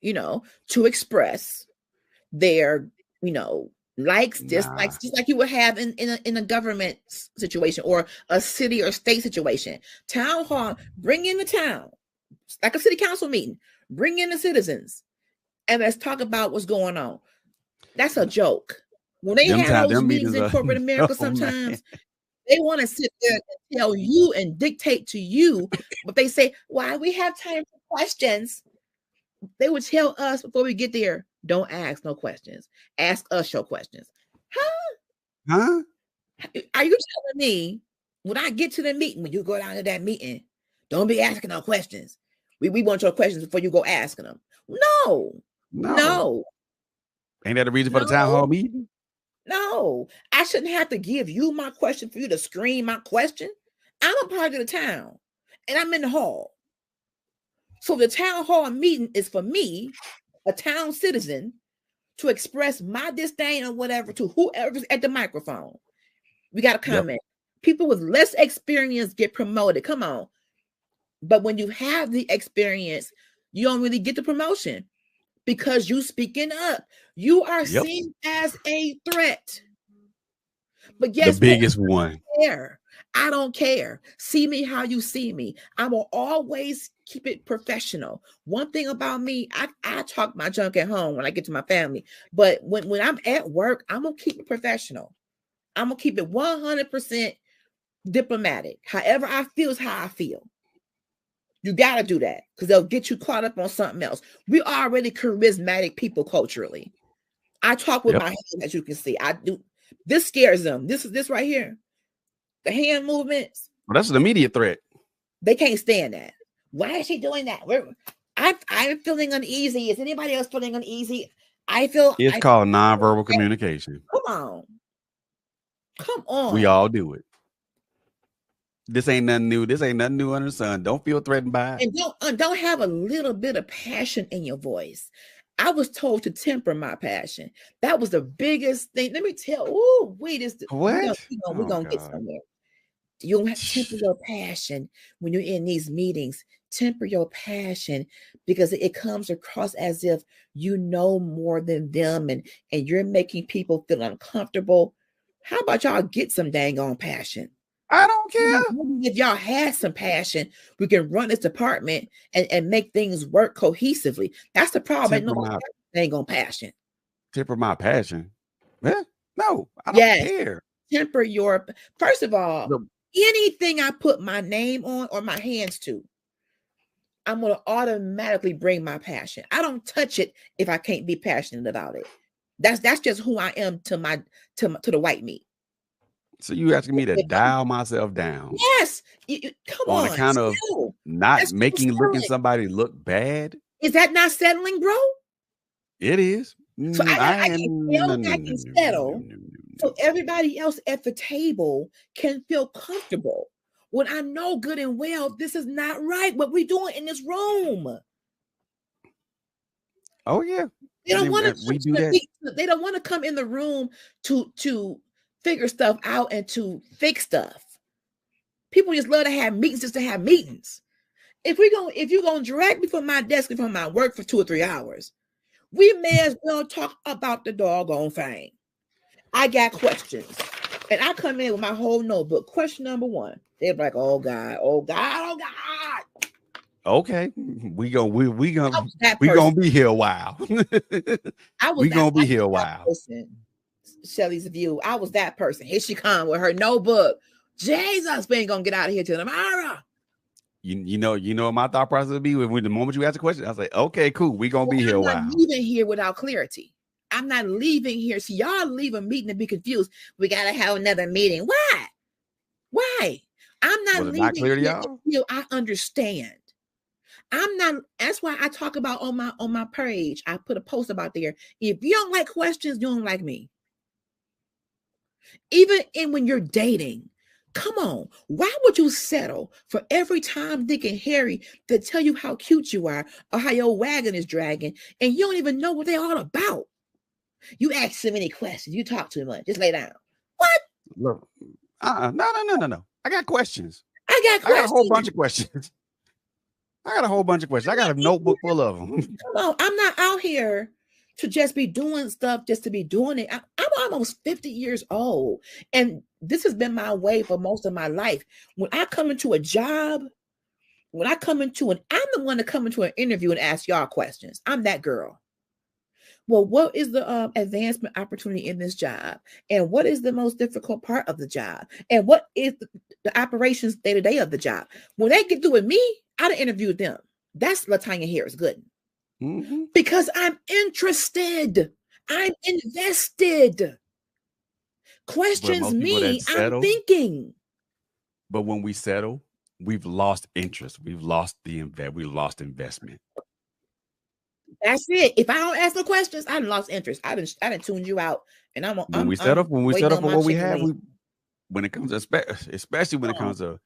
to express their, likes, dislikes, just like you would have in a government situation or a city or state situation. Town hall, bring in the town, like a city council meeting, bring in the citizens, and let's talk about what's going on. That's a joke. When they have those meetings in corporate America, sometimes they want to sit there and tell you and dictate to you, but they say, why we have time for questions. They would tell us before we get there, don't ask no questions. Ask us your questions. Huh? Are you telling me when I get to the meeting, when you go down to that meeting, don't be asking no questions? We want your questions before you go asking them. No. Ain't that the reason for the town hall meeting? No. I shouldn't have to give you my question for you to scream my question. I'm a part of the town and I'm in the hall. So the town hall meeting is for me, a town citizen, to express my disdain or whatever to whoever's at the microphone. We got a comment. Yep. People with less experience get promoted. Come on. But when you have the experience, you don't really get the promotion because you speaking up. You are seen as a threat. But guess the biggest one. I don't care. See me how you see me. I will always keep it professional. One thing about me, I talk my junk at home when I get to my family. But when I'm at work, I'm going to keep it professional. I'm going to keep it 100% diplomatic. However I feel is how I feel. You got to do that because they'll get you caught up on something else. We are already charismatic people culturally. I talk with my hands, as you can see. I do. This scares them. This right here. The hand movements, Well, that's an immediate threat. They can't stand that. Why is she doing that? I'm feeling uneasy. Is anybody else feeling uneasy? It's called nonverbal communication. Come on. We all do it. This ain't nothing new. This ain't nothing new under the sun. Don't feel threatened by it. And don't have a little bit of passion in your voice. I was told to temper my passion. That was the biggest thing. Let me tell. Ooh, wait, what? We're gonna get somewhere. You don't have to temper your passion when you're in these meetings. Temper your passion, because it comes across as if you know more than them, and you're making people feel uncomfortable. How about y'all get some dang on passion? I don't care. If y'all had some passion, we can run this department and make things work cohesively. That's the problem. No dang on passion. Temper my passion. No, I don't care. Temper your, first of all, anything I put my name on or my hands to, I'm going to automatically bring my passion. I don't touch it if I can't be passionate about it. That's just who I am to the white meat. So you asking me to dial myself down? Yes. Come on. On account of not looking somebody look bad? Is that not settling, bro? It is. So I can yell back and settle so everybody else at the table can feel comfortable. When I know good and well, this is not right what we're doing in this room. Oh, yeah. They don't want to. They don't want to come in the room to figure stuff out and to fix stuff. People just love to have meetings just to have meetings. If you're gonna drag me from my desk and from my work for 2 or 3 hours, we may as well talk about the doggone thing. I got questions, and I come in with my whole notebook. Question number 1. They're like, "Oh God, oh God, oh God." Okay, we gonna be here a while. We gonna be here a while. Shelly's view. I was that person. Here she come with her notebook. Jesus, we ain't gonna get out of here till tomorrow. You know my thought process would be when the moment you ask a question, I was like, okay, cool, we gonna be here a while. I'm not leaving here without clarity. I'm not leaving here. See, y'all leave a meeting and be confused. We gotta have another meeting. Why? I'm not leaving clear to y'all? until I understand. I'm not. That's why I talk about on my page. I put a post about there. If you don't like questions, you don't like me. Even when you're dating, come on. Why would you settle for every time Dick and Harry to tell you how cute you are or how your wagon is dragging, and you don't even know what they're all about? You ask so many questions. You talk too much. Just lay down. What? Look, no. I got questions. I got a whole bunch of questions. I got a notebook full of them. Come on. I'm not out here to just be doing stuff just to be doing it. I'm almost 50 years old, and this has been my way for most of my life. When I come into a job, I'm the one to come into an interview and ask y'all questions. I'm that girl. Well, what is the advancement opportunity in this job? And what is the most difficult part of the job? And what is the operations day-to-day of the job? When they get through with me, I'd have interviewed them. That's Latanya Harris Gooden. Mm-hmm. Because I'm interested. I'm invested. Questions me, I'm thinking. But when we settle, we've lost interest. We've lost investment. That's it. If I don't ask no questions, I lost interest. I didn't tune you out. And when we set up for what we have, when it comes to especially when it comes to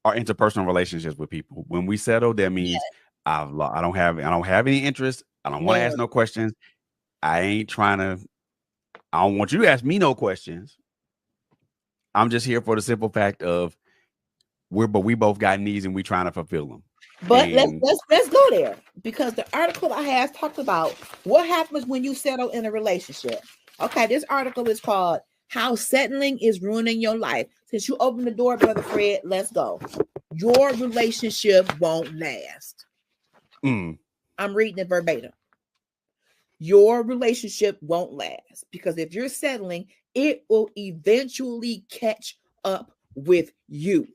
our interpersonal relationships with people, when we settle, that means I don't have any interest. I don't want to ask no questions. I don't want you to ask me no questions. I'm just here for the simple fact of we both got needs and we trying to fulfill them. But let's go there, because the article I have talked about what happens when you settle in a relationship. Okay, this article is called "How Settling is Ruining Your Life." Since you opened the door, Brother Fred, let's go. Your relationship won't last. I'm reading it verbatim. Your relationship won't last, because if you're settling, it will eventually catch up with you.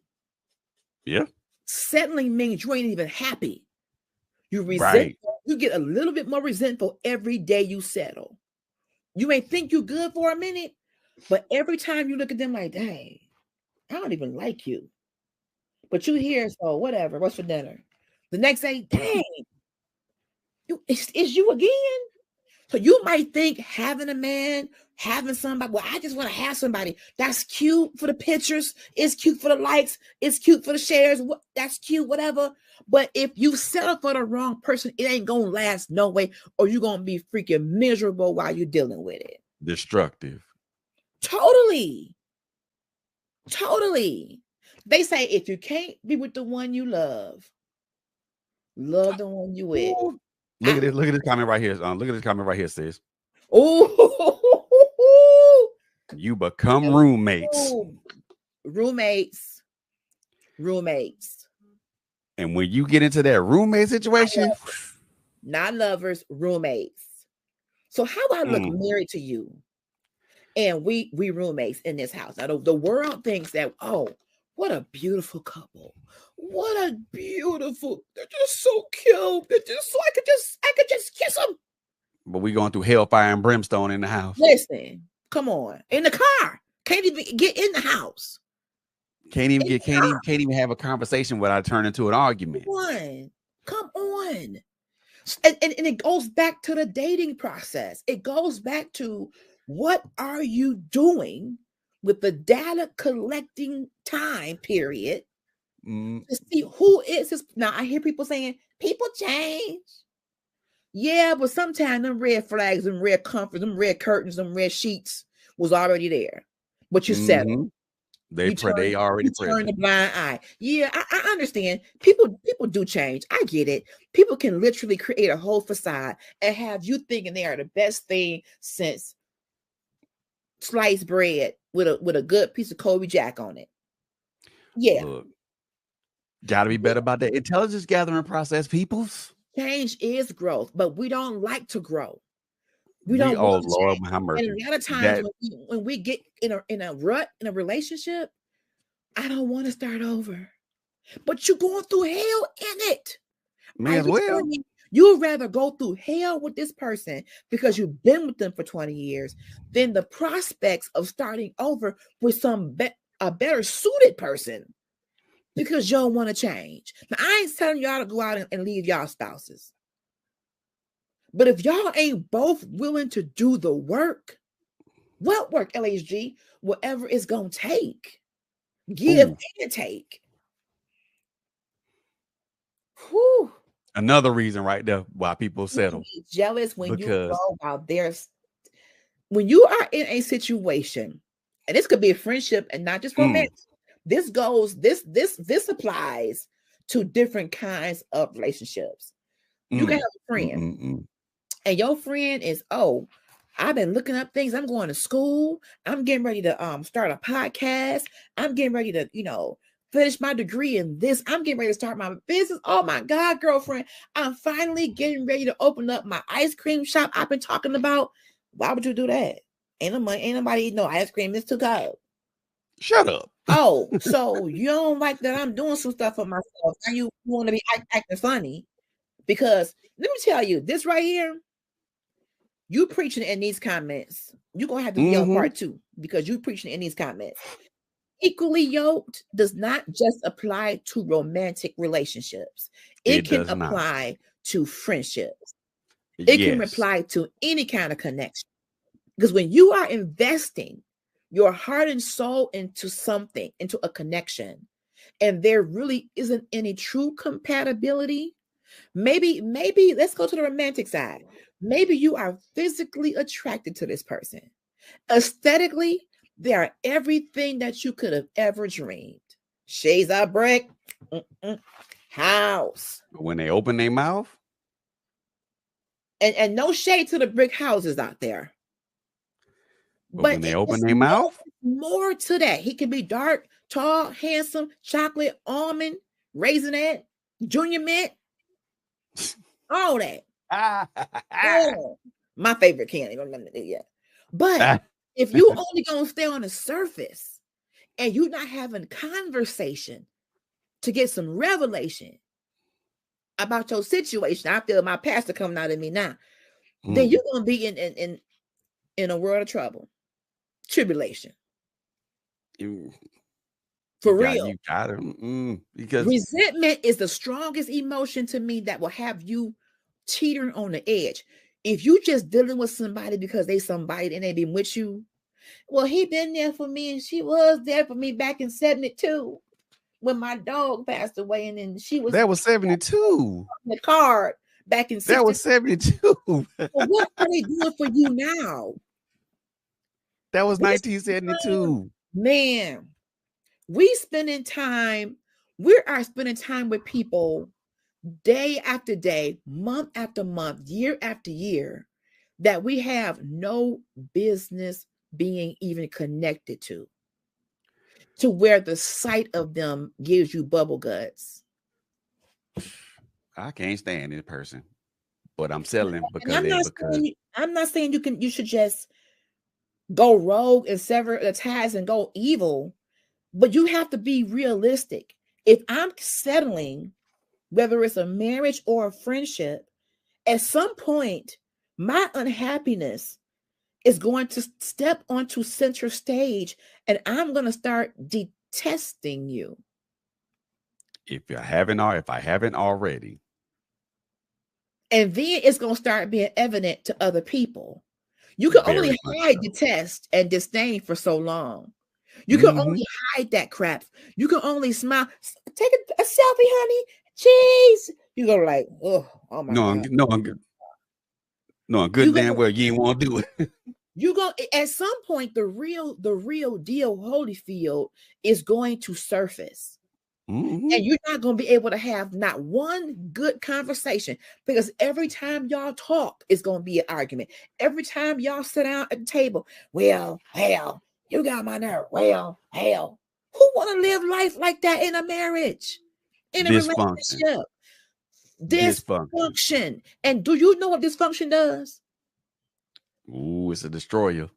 Yeah. Settling means you ain't even happy. You resentful. You get a little bit more resentful every day you settle. You may think you're good for a minute, but every time you look at them like, dang, I don't even like you. But you here, so whatever. What's for dinner? The next day, dang, it's you again. So you might think having a man, having somebody, well, I just want to have somebody. That's cute for the pictures. It's cute for the likes. It's cute for the shares. That's cute, whatever. But if you settle for the wrong person, it ain't going to last no way, or you're going to be freaking miserable while you're dealing with it. Destructive. Totally. They say if you can't be with the one you love the one you with. Ooh. Look at this comment right here. Look at this comment right here, sis. Oh, you become roommates. Roommates. And when you get into that roommate situation, not lovers, roommates. So how I look married to you, and we roommates in this house. Now the world thinks that, oh, what a beautiful couple. What a beautiful, they're just so cute. They're just so I could just kiss them. But we going through hellfire and brimstone in the house. Listen, come on. In the car. Can't even get in the house. Can't even have a conversation without turning into an argument. Come on. And it goes back to the dating process. It goes back to, what are you doing with the data collecting time period to see who is this? Now I hear people saying people change. Yeah, but sometimes them red flags, them red comforts, them red curtains, them red sheets was already there. But you settled. They already turn the blind eye. Yeah, I understand. People do change. I get it. People can literally create a whole facade and have you thinking they are the best thing since sliced bread with a good piece of Kobe Jack on it. Yeah. Look, gotta be better about that intelligence gathering process, peoples. Change is growth, but we don't like to grow. We don't. Oh Lord, how mercy. And a lot of times when we get in a rut in a relationship, I don't want to start over. But you're going through hell in it. May as well. You'd rather go through hell with this person because you've been with them for 20 years than the prospects of starting over with a better suited person because y'all want to change. Now, I ain't telling y'all to go out and leave y'all spouses. But if y'all ain't both willing to do the work, what work, LHG? Whatever it's going to take. Give and take. Whew. Another reason right there why people settle. Jealous when you go out there. When you are in a situation, and this could be a friendship and not just romantic. This applies to different kinds of relationships. You can have a friend, and your friend is, I've been looking up things. I'm going to school. I'm getting ready to start a podcast. I'm getting ready to, finish my degree in this. I'm getting ready to start my business. Oh my God, girlfriend. I'm finally getting ready to open up my ice cream shop I've been talking about. Why would you do that? Ain't nobody eating no ice cream. It's too cold. Shut up. Oh, so you don't like that I'm doing some stuff for myself. Now you want to be acting funny. Because let me tell you, this right here, you preaching in these comments. You're going to have to be on part 2 because you preaching in these comments. Equally yoked does not just apply to romantic relationships. It can apply to friendships. It can apply to any kind of connection. Because when you are investing your heart and soul into something, into a connection, and there really isn't any true compatibility, maybe let's go to the romantic side. Maybe you are physically attracted to this person. Aesthetically, they are everything that you could have ever dreamed. Shades of brick, house. But when they open their mouth, and no shade to the brick houses out there. But when they open their mouth, more to that. He can be dark, tall, handsome, chocolate, almond, raisinette, junior mint, all that. My favorite candy. Yeah. But if you only gonna stay on the surface and you're not having conversation to get some revelation about your situation, I feel my pastor coming out of me now. Then you're gonna be in a world of trouble, tribulation, For real. You got it. Because resentment is the strongest emotion to me that will have you teetering on the edge. If you just dealing with somebody because they somebody and they been with you, well, he been there for me and she was there for me back in 72 when my dog passed away, and then she was that was 72. The card back in 60. That was 72. Well, what are they doing for you now? That was 1972. Man, we are spending time with people day after day, month after month, year after year, that we have no business being even connected to where the sight of them gives you bubble guts. I can't stand this person, but I'm selling because I'm not saying you should just go rogue and sever the ties and go evil, but you have to be realistic. If I'm settling, whether it's a marriage or a friendship, at some point, my unhappiness is going to step onto center stage, and I'm going to start detesting you. If I haven't already. And then it's going to start being evident to other people. You can only hide detest and disdain for so long. You can only hide that crap. You can only smile. Take a selfie, honey. Jeez. You go like, oh my God. No, I'm good damn well you ain't want to do it. You go at some point, the real deal Holyfield is going to surface. And you're not going to be able to have not one good conversation, because every time y'all talk, it's going to be an argument. Every time y'all sit down at the table, well, hell, you got my nerve. Well, hell, who want to live life like that in a marriage, in a relationship? Dysfunction. And do you know what dysfunction does? Ooh, it's a destroyer.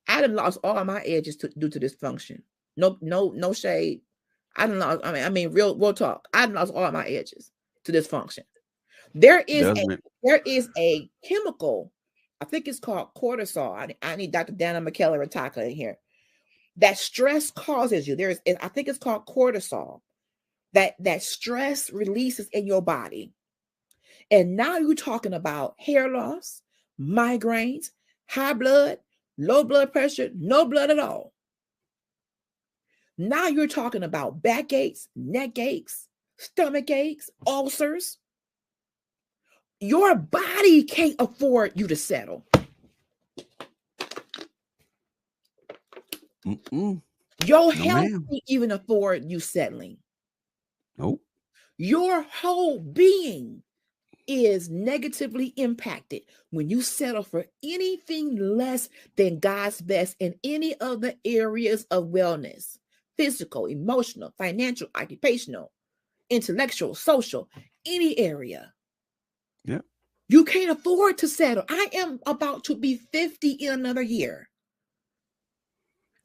I done lost all my edges due to dysfunction. No shade. I don't know. I mean, real talk. I lost all my edges to dysfunction. There is a chemical, I think it's called cortisol. I need Dr. Dana McKellar-Ataka in here. That stress causes you. I think it's called cortisol. That stress releases in your body. And now you're talking about hair loss, migraines, high blood, low blood pressure, no blood at all. Now you're talking about back aches, neck aches, stomach aches, ulcers. Your body can't afford you to settle. Your health can't even afford you settling. Nope. Your whole being is negatively impacted when you settle for anything less than God's best in any of the areas of wellness: physical, emotional, financial, occupational, intellectual, social, any area. Yeah. You can't afford to settle. I am about to be 50 in another year.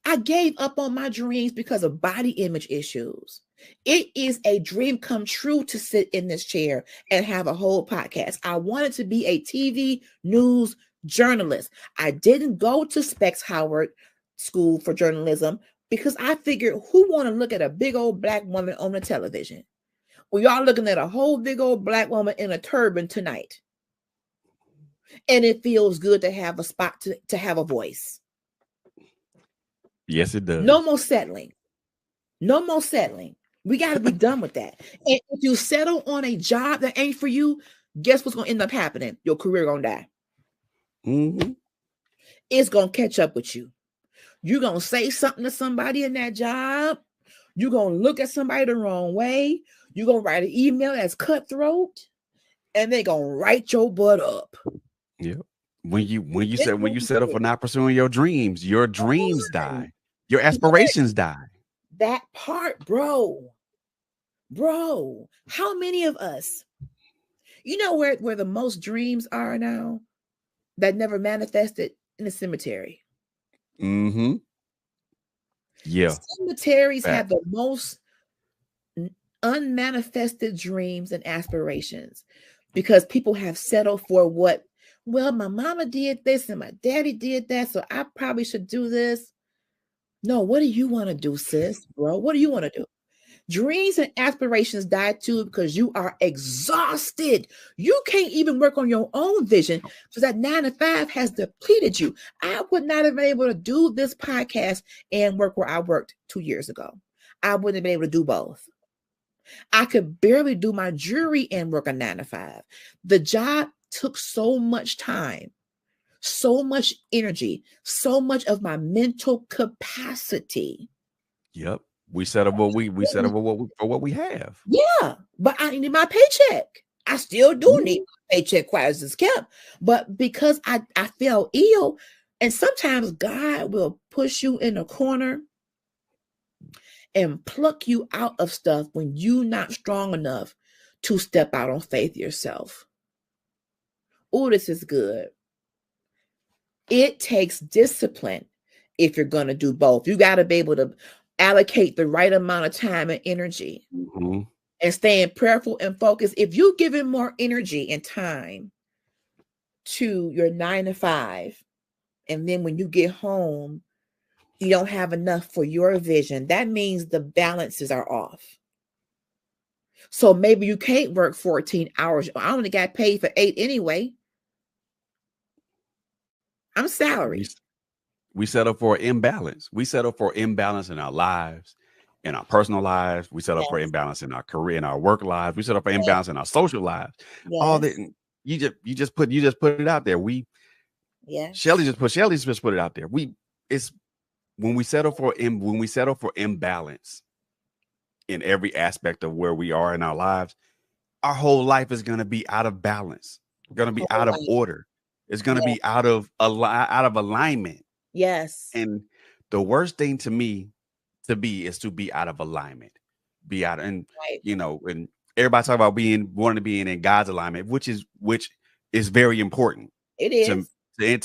I gave up on my dreams because of body image issues. It is a dream come true to sit in this chair and have a whole podcast. I wanted to be a TV news journalist. I didn't go to Specs Howard School for journalism because I figured, who want to look at a big old black woman on the television? Well, y'all looking at a whole big old black woman in a turban tonight. And it feels good to have a spot to have a voice. Yes, it does. No more settling. No more settling. We got to be done with that. And if you settle on a job that ain't for you, guess what's going to end up happening? Your career going to die. It's going to catch up with you. You're going to say something to somebody in that job. You're going to look at somebody the wrong way. You're going to write an email that's cutthroat, and they're going to write your butt up. Yeah. When you settle for not pursuing your dreams die. Your aspirations die. That part, bro. How many of us, you know where the most dreams are now that never manifested? In the cemetery. Yeah. Cemeteries have the most unmanifested dreams and aspirations because people have settled for what, well, my mama did this and my daddy did that, so I probably should do this. No, what do you want to do, sis, bro? What do you want to do? Dreams and aspirations die too because you are exhausted. You can't even work on your own vision because that 9 to 5 has depleted you. I would not have been able to do this podcast and work where I worked 2 years ago. I wouldn't have been able to do both. I could barely do my jury and work a 9 to 5. The job took so much time, so much energy, so much of my mental capacity. Yep. We settle what we settle for what we have. Yeah, but I need my paycheck. I still do need my paycheck quite as it's kept. But because I fell ill, and sometimes God will push you in a corner and pluck you out of stuff when you're not strong enough to step out on faith yourself. Oh, this is good. It takes discipline if you're going to do both. You got to be able to allocate the right amount of time and energy and staying prayerful and focused. If you give him more energy and time to your 9 to 5, and then when you get home, you don't have enough for your vision, that means the balances are off. So maybe you can't work 14 hours. I only got paid for 8 anyway. I'm salaried. We settle for imbalance. We settle for imbalance in our lives, in our personal lives. We settle for imbalance in our career, in our work lives. We settle for imbalance in our social lives. All that you just put it out there. Shelly just put it out there. It's when we settle for imbalance in every aspect of where we are in our lives, our whole life is going to be out of balance. We're going to be out of order. It's going to be out of alignment. Yes. And the worst thing to me is to be out of alignment, and everybody talk about wanting to be in God's alignment, which is very important. It is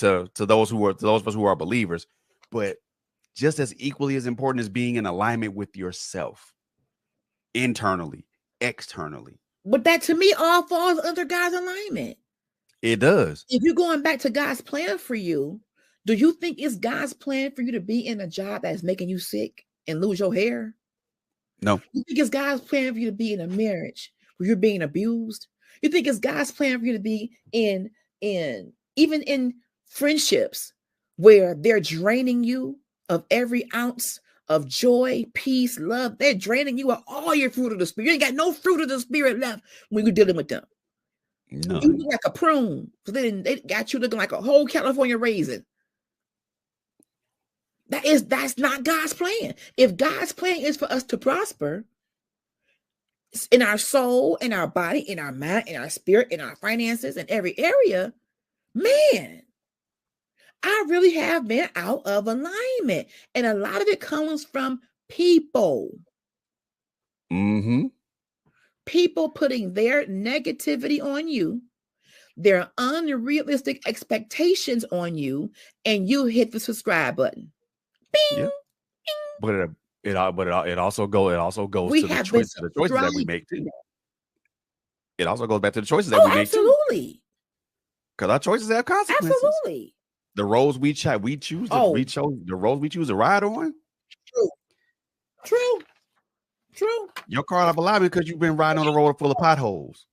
to those of us who are believers, but just as equally as important as being in alignment with yourself, internally, externally. But that to me all falls under God's alignment. It does. If you're going back to God's plan for you, do you think it's God's plan for you to be in a job that's making you sick and lose your hair? No. You think it's God's plan for you to be in a marriage where you're being abused? You think it's God's plan for you to be in even in friendships where they're draining you of every ounce of joy, peace, love? They're draining you of all your fruit of the spirit. You ain't got no fruit of the spirit left when you're dealing with them. None. You look like a prune. So then they got you looking like a whole California raisin. That's not God's plan. If God's plan is for us to prosper in our soul, in our body, in our mind, in our spirit, in our finances, in every area, man, I really have been out of alignment. And a lot of it comes from people. People putting their negativity on you, their unrealistic expectations on you, and you hit the subscribe button. Bing, yeah. Bing. But it also goes to the choices that we make too. It also goes back to the choices that we make too. Absolutely. Because our choices have consequences. Absolutely. The roads we choose to ride on. True. Your car out of alignment because you've been riding on a road full of potholes.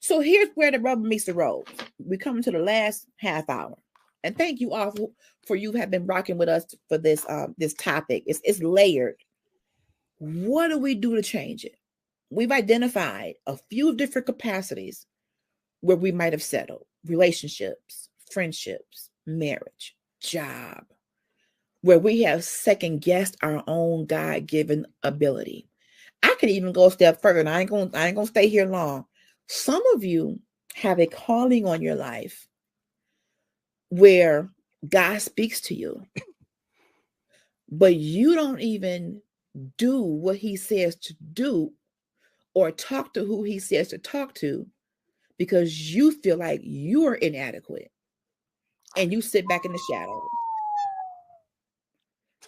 So here's where the rubber meets the road. We come to the last half hour. And thank you all for you have been rocking with us for this topic. It's layered. What do we do to change it? We've identified a few different capacities where we might have settled: relationships, friendships, marriage, job, where we have second guessed our own God-given ability. I could even go a step further, and I ain't gonna stay here long. Some of you have a calling on your life where God speaks to you, but you don't even do what he says to do or talk to who he says to talk to because you feel like you are inadequate and you sit back in the shadows.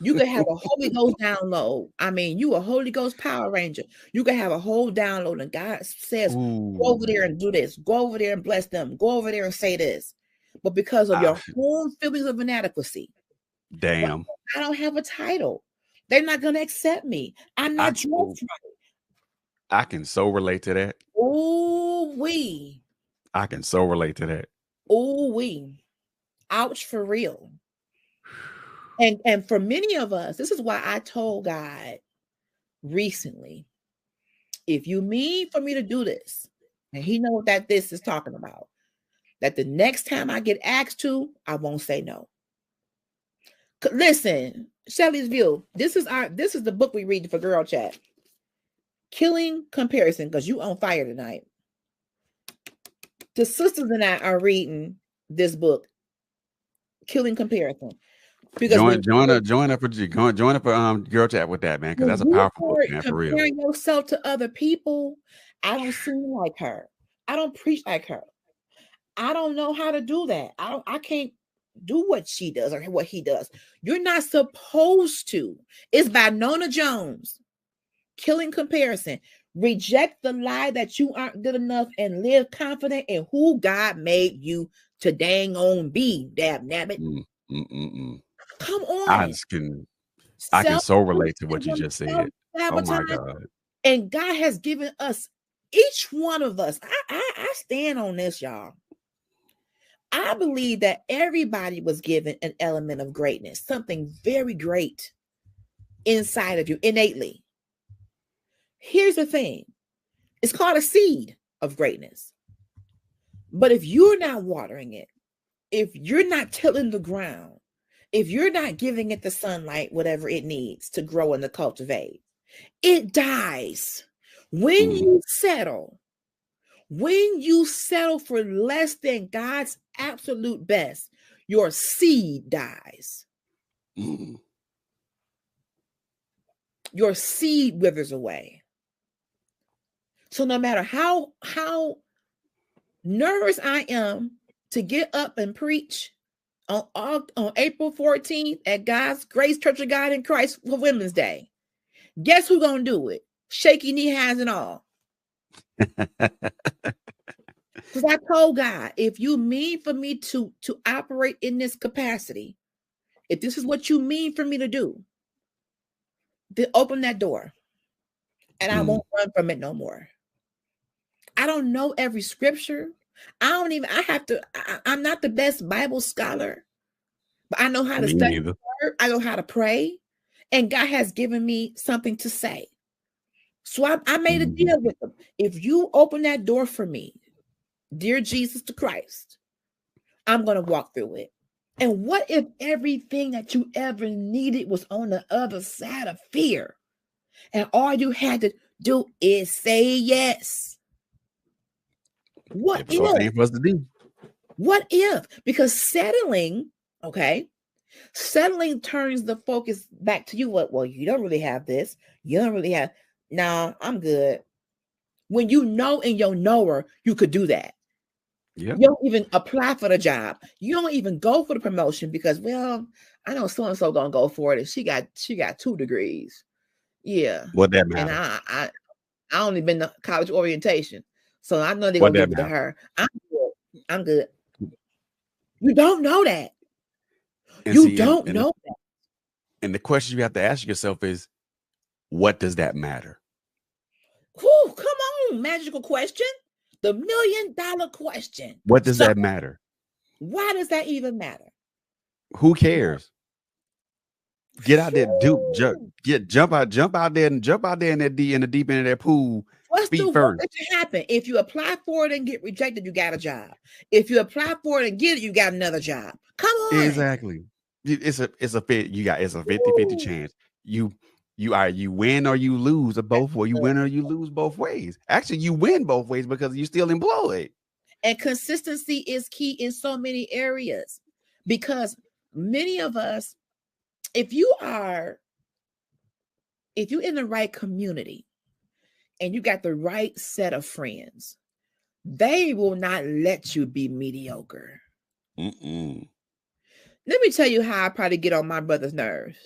You could have a Holy Ghost download. I mean, you a Holy Ghost Power Ranger. You could have a whole download and God says, go over there and do this. Go over there and bless them. Go over there and say this. But because of your own feelings of inadequacy, Damn. I don't have a title. They're not going to accept me. I'm not dressed right. I can so relate to that. Ooh wee. I can so relate to that. Ooh wee. Ouch, for real. And for many of us, this is why I told God recently, if you mean for me to do this, and he knows that this is talking about, that the next time I get asked to, I won't say no. Listen, Shelley's View. This is the book we read for Girl Chat. Killing Comparison, because you on fire tonight. The sisters and I are reading this book, Killing Comparison. Because join up for Girl Chat with that, man, because that's a powerful book, man, for real. Comparing yourself to other people, I don't sing like her. I don't preach like her. I don't know how to do that. I can't do what she does or what he does. You're not supposed to. It's by Nona Jones. Killing Comparison. Reject the lie that you aren't good enough and live confident in who God made you to dang on be. Dab nabbit. Come on. I can so relate to what you just said. Oh my God. And God has given us, each one of us, I stand on this, y'all. I believe that everybody was given an element of greatness, something very great inside of you innately. Here's the thing. It's called a seed of greatness. But if you're not watering it, if you're not tilling the ground, if you're not giving it the sunlight, whatever it needs to grow and to cultivate, it dies. When you settle for less than God's absolute best, your seed dies. Your seed withers away. So no matter how nervous I am to get up and preach on April 14th at God's Grace Church of God in Christ for Women's Day, guess who's gonna do it? Shaky knee hands and all. Because I told God, if you mean for me to operate in this capacity, if this is what you mean for me to do, then open that door. And I won't run from it no more. I don't know every scripture. I'm not the best Bible scholar, but I know how to study the word. I know how to pray. And God has given me something to say. So I made a deal with him. If you open that door for me, dear Jesus to Christ, I'm going to walk through it. And what if everything that you ever needed was on the other side of fear? And all you had to do is say yes. What if? For us to do. What if? Because settling turns the focus back to you. Well, you don't really have this. You don't really have. Nah, I'm good. When you know in your knower, you could do that. Yep. You don't even apply for the job. You don't even go for the promotion because, well, I know so and so gonna go for it. And she got 2 degrees. Yeah. What that matter? And I only been to college orientation, so I know they're gonna give it to her. I'm good. You don't know that. You don't know that. And the question you have to ask yourself is, what does that matter? Whew, come on, magical question. The $1 million question. What does that matter? Why does that even matter? Who cares? Get out there, jump out there in the deep end of that pool. What's the worst that can happen? If you apply for it and get rejected, you got a job. If you apply for it and get it, you got another job. Come on. Exactly. It's a 50-50 chance. You win or you lose both ways. You win or you lose both ways. Actually, you win both ways because you're still employed. And consistency is key in so many areas, because many of us, if you're in the right community and you got the right set of friends, they will not let you be mediocre. Let me tell you how I probably get on my brother's nerves.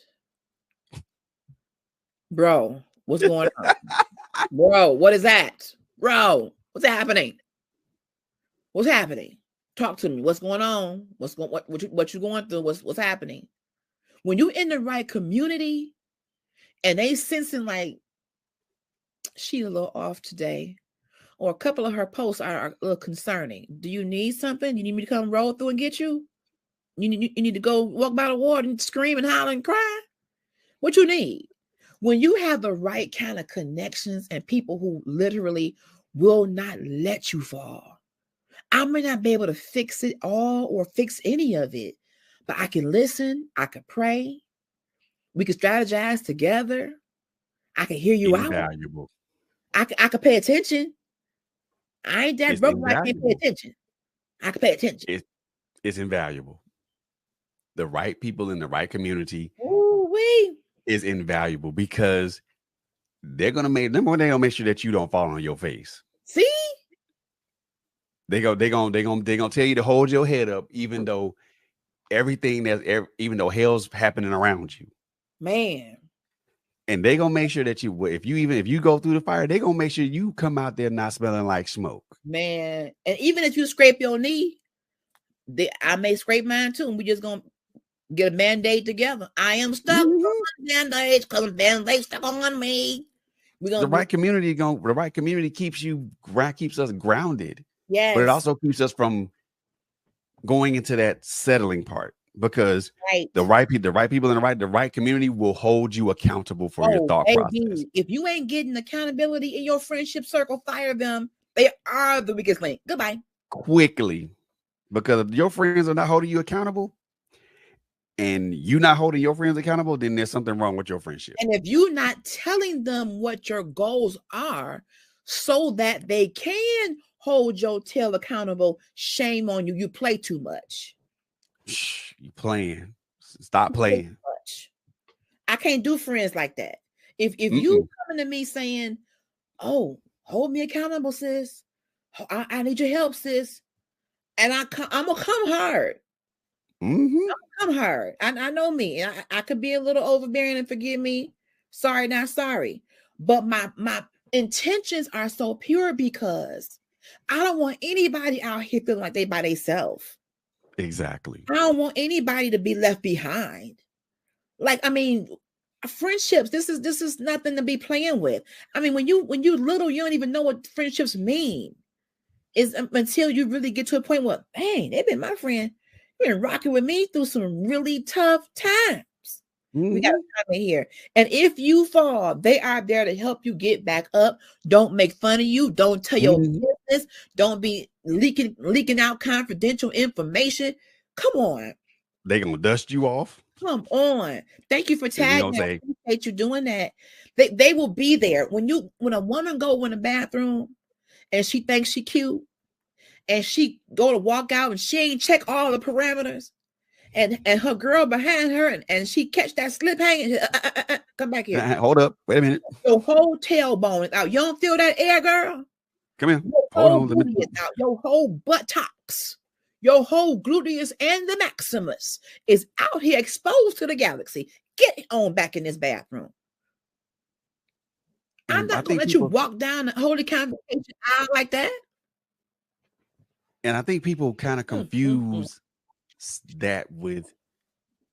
Bro, what's going on? Bro, what is that? Bro, what's happening? What's happening? Talk to me. What's going on? What you going through? What's happening? When you in the right community and they sensing like she's a little off today, or a couple of her posts are a little concerning. Do you need something? You need me to come roll through and get you? You need to go walk by the water and scream and holler and cry? What you need? When you have the right kind of connections and people who literally will not let you fall. I may not be able to fix it all or fix any of it, but I can listen. I can pray. We can strategize together. I can hear you Invaluable. out. I can pay attention. I ain't that broke I can't pay attention. I can pay attention. It's invaluable. The right people in the right community is invaluable because they're gonna make sure that you don't fall on your face. See? They're gonna tell you to hold your head up, even though even though hell's happening around you. Man. And they're gonna make sure that if you go through the fire, they're gonna make sure you come out there not smelling like smoke. Man, and even if you scrape your knee, I may scrape mine too, and we just gonna get a band-aid together. I am stuck on band-aids because band-aids stuck on me. The right community keeps us grounded. Yes. But it also keeps us from going into that settling part because the right people in the right community will hold you accountable for your thought process. If you ain't getting accountability in your friendship circle, fire them. They are the weakest link. Goodbye. Quickly. Because if your friends are not holding you accountable and you not holding your friends accountable, then there's something wrong with your friendship. And if you're not telling them what your goals are so that they can hold your tail accountable, shame on you. You play too much. You playing. Stop playing. I can't do friends like that. If you coming to me saying, oh, hold me accountable, sis. I need your help, sis. And I'm gonna come hard. I'm gonna come hard. I know me. I could be a little overbearing, and forgive me. Sorry, not sorry. But my intentions are so pure because I don't want anybody out here feeling like they by themselves. Exactly. I don't want anybody to be left behind. Like, I mean, friendships, this is nothing to be playing with. I mean, when you little, you don't even know what friendships mean. Is until you really get to a point where, dang, they've been my friend. You've been rocking with me through some really tough times. We got to come in here. And if you fall, they are there to help you get back up. Don't make fun of you. Don't tell your business. Don't be leaking out confidential information. Come on. They gonna dust you off. Come on. Thank you for tagging. I appreciate you doing that. They will be there. When a woman go in the bathroom and she thinks she cute and she go to walk out and she ain't check all the parameters and her girl behind her and she catch that slip hanging, come back here. Hold up. Wait a minute. Your whole tailbone is out. You don't feel that air, girl? Come here. Hold on. Out. Your whole buttocks, your whole gluteus and the maximus is out here exposed to the galaxy. Get on back in this bathroom. I'm not going to let you walk down the holy convocation aisle like that. And I think people kind of confuse that with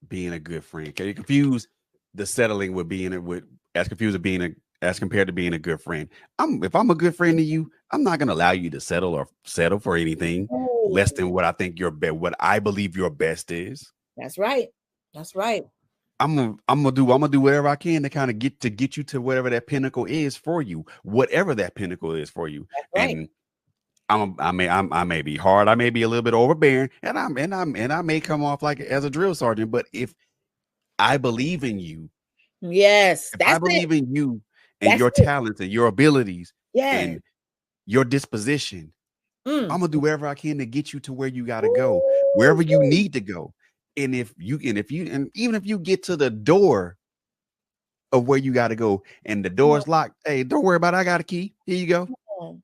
being a good friend. They confuse the settling with as compared to being a good friend. If I'm a good friend to you, I'm not going to allow you to settle for anything less than what I think what I believe your best is. That's right. That's right. I'm gonna do whatever I can to kind of get you to whatever that pinnacle is for you, whatever that pinnacle is for you. That's right. And I may be hard, I may be a little bit overbearing, and I may come off like as a drill sergeant. But if I believe in you, yes, if I believe in you and your talents and your abilities, and your disposition, I'm gonna do whatever I can to get you to where you got to go, wherever you need to go. And even if you get to the door of where you got to go and the door's locked, hey, don't worry about it. I got a key. Here you go.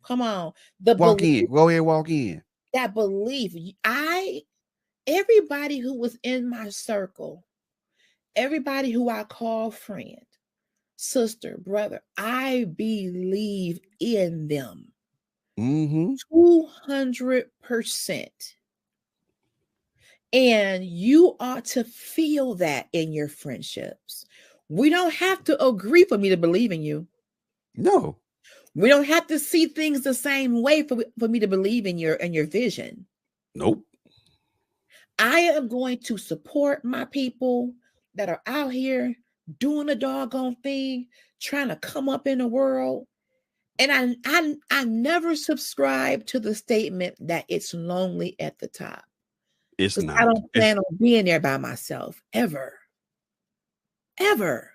Come on. Walk in. Go ahead, walk in. That belief. Everybody who was in my circle, everybody who I call friend, sister, brother, I believe in them. 200%. And you ought to feel that in your friendships. We don't have to agree for me to believe in you. No. We don't have to see things the same way for me to believe in your vision. Nope. I am going to support my people that are out here doing the doggone thing, trying to come up in the world. And I never subscribe to the statement that it's lonely at the top. It's not. I don't plan on being there by myself ever. Ever.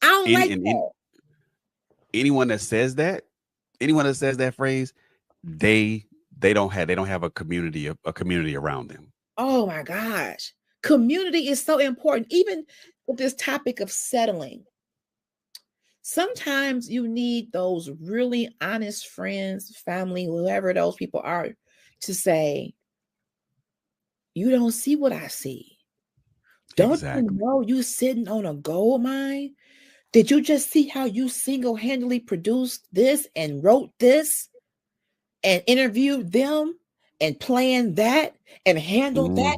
I don't like that. Anyone that says that phrase, they don't have a community around them. Oh my gosh. Community is so important, even with this topic of settling. Sometimes you need those really honest friends, family, whoever those people are, to say, you don't see what I see. Don't you know you sitting on a gold mine? Did you just see how you single-handedly produced this and wrote this and interviewed them and planned that and handled that?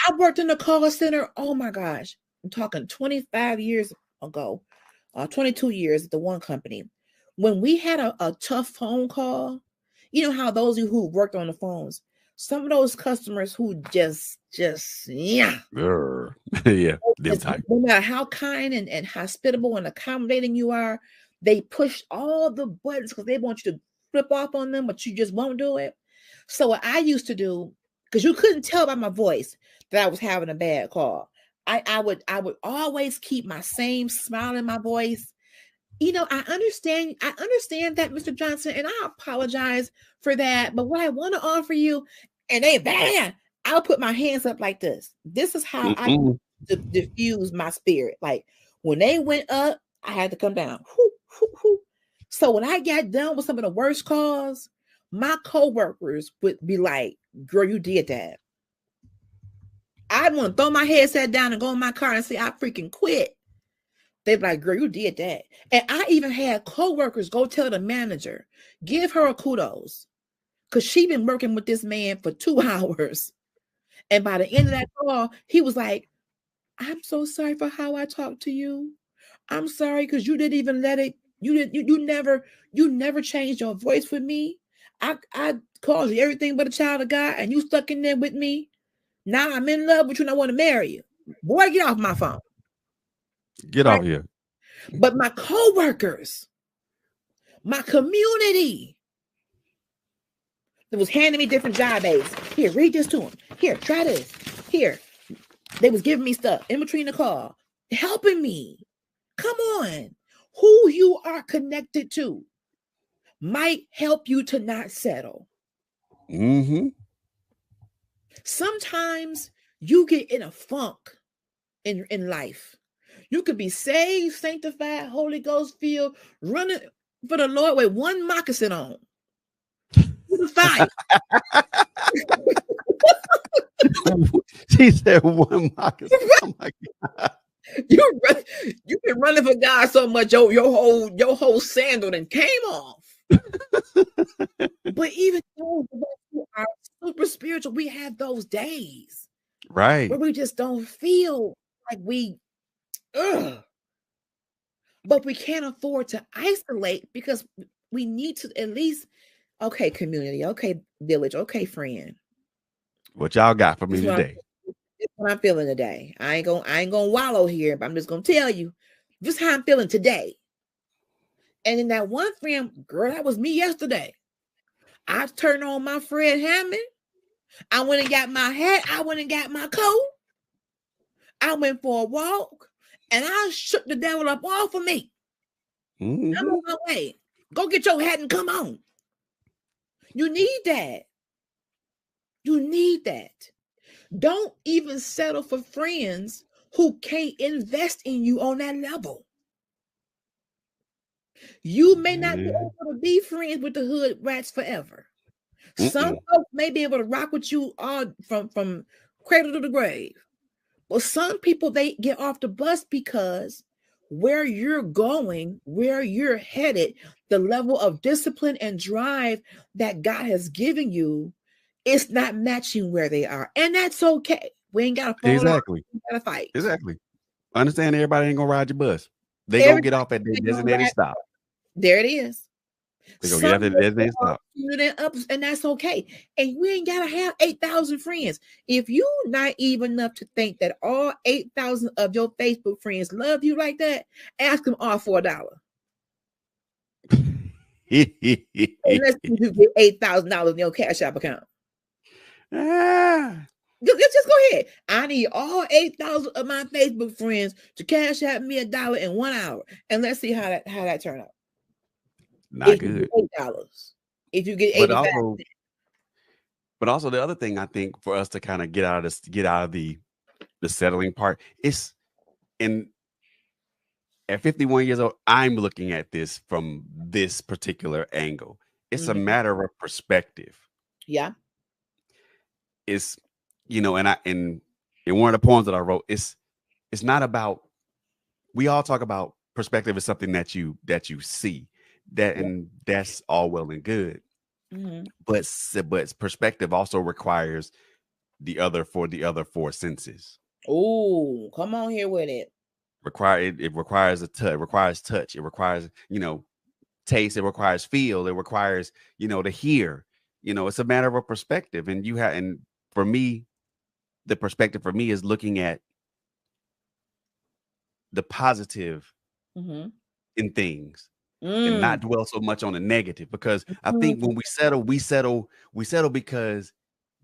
I worked in the call center. Oh my gosh. I'm talking 25 years ago, 22 years at the one company. When we had a tough phone call, you know how those of you who worked on the phones, some of those customers who just yeah, no matter how kind and hospitable and accommodating you are, they push all the buttons because they want you to flip off on them, but you just won't do it. So what I used to do, because you couldn't tell by my voice that I was having a bad call, I would always keep my same smile in my voice. You know, I understand that, Mr. Johnson, and I apologize for that. But what I want to offer you, and I'll put my hands up like this. This is how I diffuse my spirit. Like when they went up, I had to come down. So when I got done with some of the worst calls, my coworkers would be like, "Girl, you did that." I want to throw my headset down and go in my car and say, "I freaking quit." They're like, "Girl, you did that." And I even had coworkers go tell the manager, give her a kudos, because she been working with this man for 2 hours. And by the end of that call, he was like, "I'm so sorry for how I talked to you. I'm sorry because you didn't even let it. You never changed your voice with me. I called you everything but a child of God, and you stuck in there with me. Now I'm in love with you and I want to marry you. Boy, get off my phone. Get off here." But my coworkers, my community, that was handing me different job aids. Here, read this to them. Here, try this. Here, they was giving me stuff in between the call, helping me. Come on, who you are connected to might help you to not settle. Sometimes you get in a funk in life. You could be saved, sanctified, Holy Ghost filled, running for the Lord with one moccasin on. You fine. She said one moccasin. Oh my God. You've been running for God so much, your whole sandal then came off. But even though we are super spiritual, we have those days, right, where we just don't feel like we. But we can't afford to isolate because we need to at least, okay, community, okay, village, okay, friend. What y'all got for me today? This is what I'm feeling today. I ain't gonna wallow here, but I'm just gonna tell you this is how I'm feeling today. And then that one friend, girl, that was me yesterday. I turned on my Fred Hammond. I went and got my hat. I went and got my coat. I went for a walk. And I shook the devil up off of me. I'm on my way. Go get your hat and come on. You need that. You need that. Don't even settle for friends who can't invest in you on that level. You may not be able to be friends with the hood rats forever. Some folks may be able to rock with you all from cradle to the grave. But some people, they get off the bus because where you're going, where you're headed, the level of discipline and drive that God has given you It's not matching where they are, and that's okay. We ain't got to fall exactly. We got to fight. Exactly. Understand everybody ain't gonna ride your bus. They gonna get off at their designated stop. There it is. They gonna get after the designated stop. And that's okay. And we ain't gotta have 8,000 friends. If you naive enough to think that all 8,000 of your Facebook friends love you like that, ask them all for $1. Unless you get $8,000 in your Cash App account. Just go ahead. I need all 8,000 of my Facebook friends to Cash App me $1 in 1 hour, and let's see how that turn out. Not good. $8. If you get 85. But also the other thing I think for us to kind of get out of the settling part is at 51 years old, I'm looking at this from this particular angle. It's a matter of perspective. Yeah. It's, and in one of the poems that I wrote, it's not about, we all talk about perspective is something that you see that, and that's all well and good. But perspective also requires the other four senses. Oh, come on here with it. It requires a touch. It requires touch. It requires taste. It requires feel. It requires to hear. It's a matter of perspective. And for me, the perspective for me is looking at the positive in things. And not dwell so much on the negative, because I think when we settle because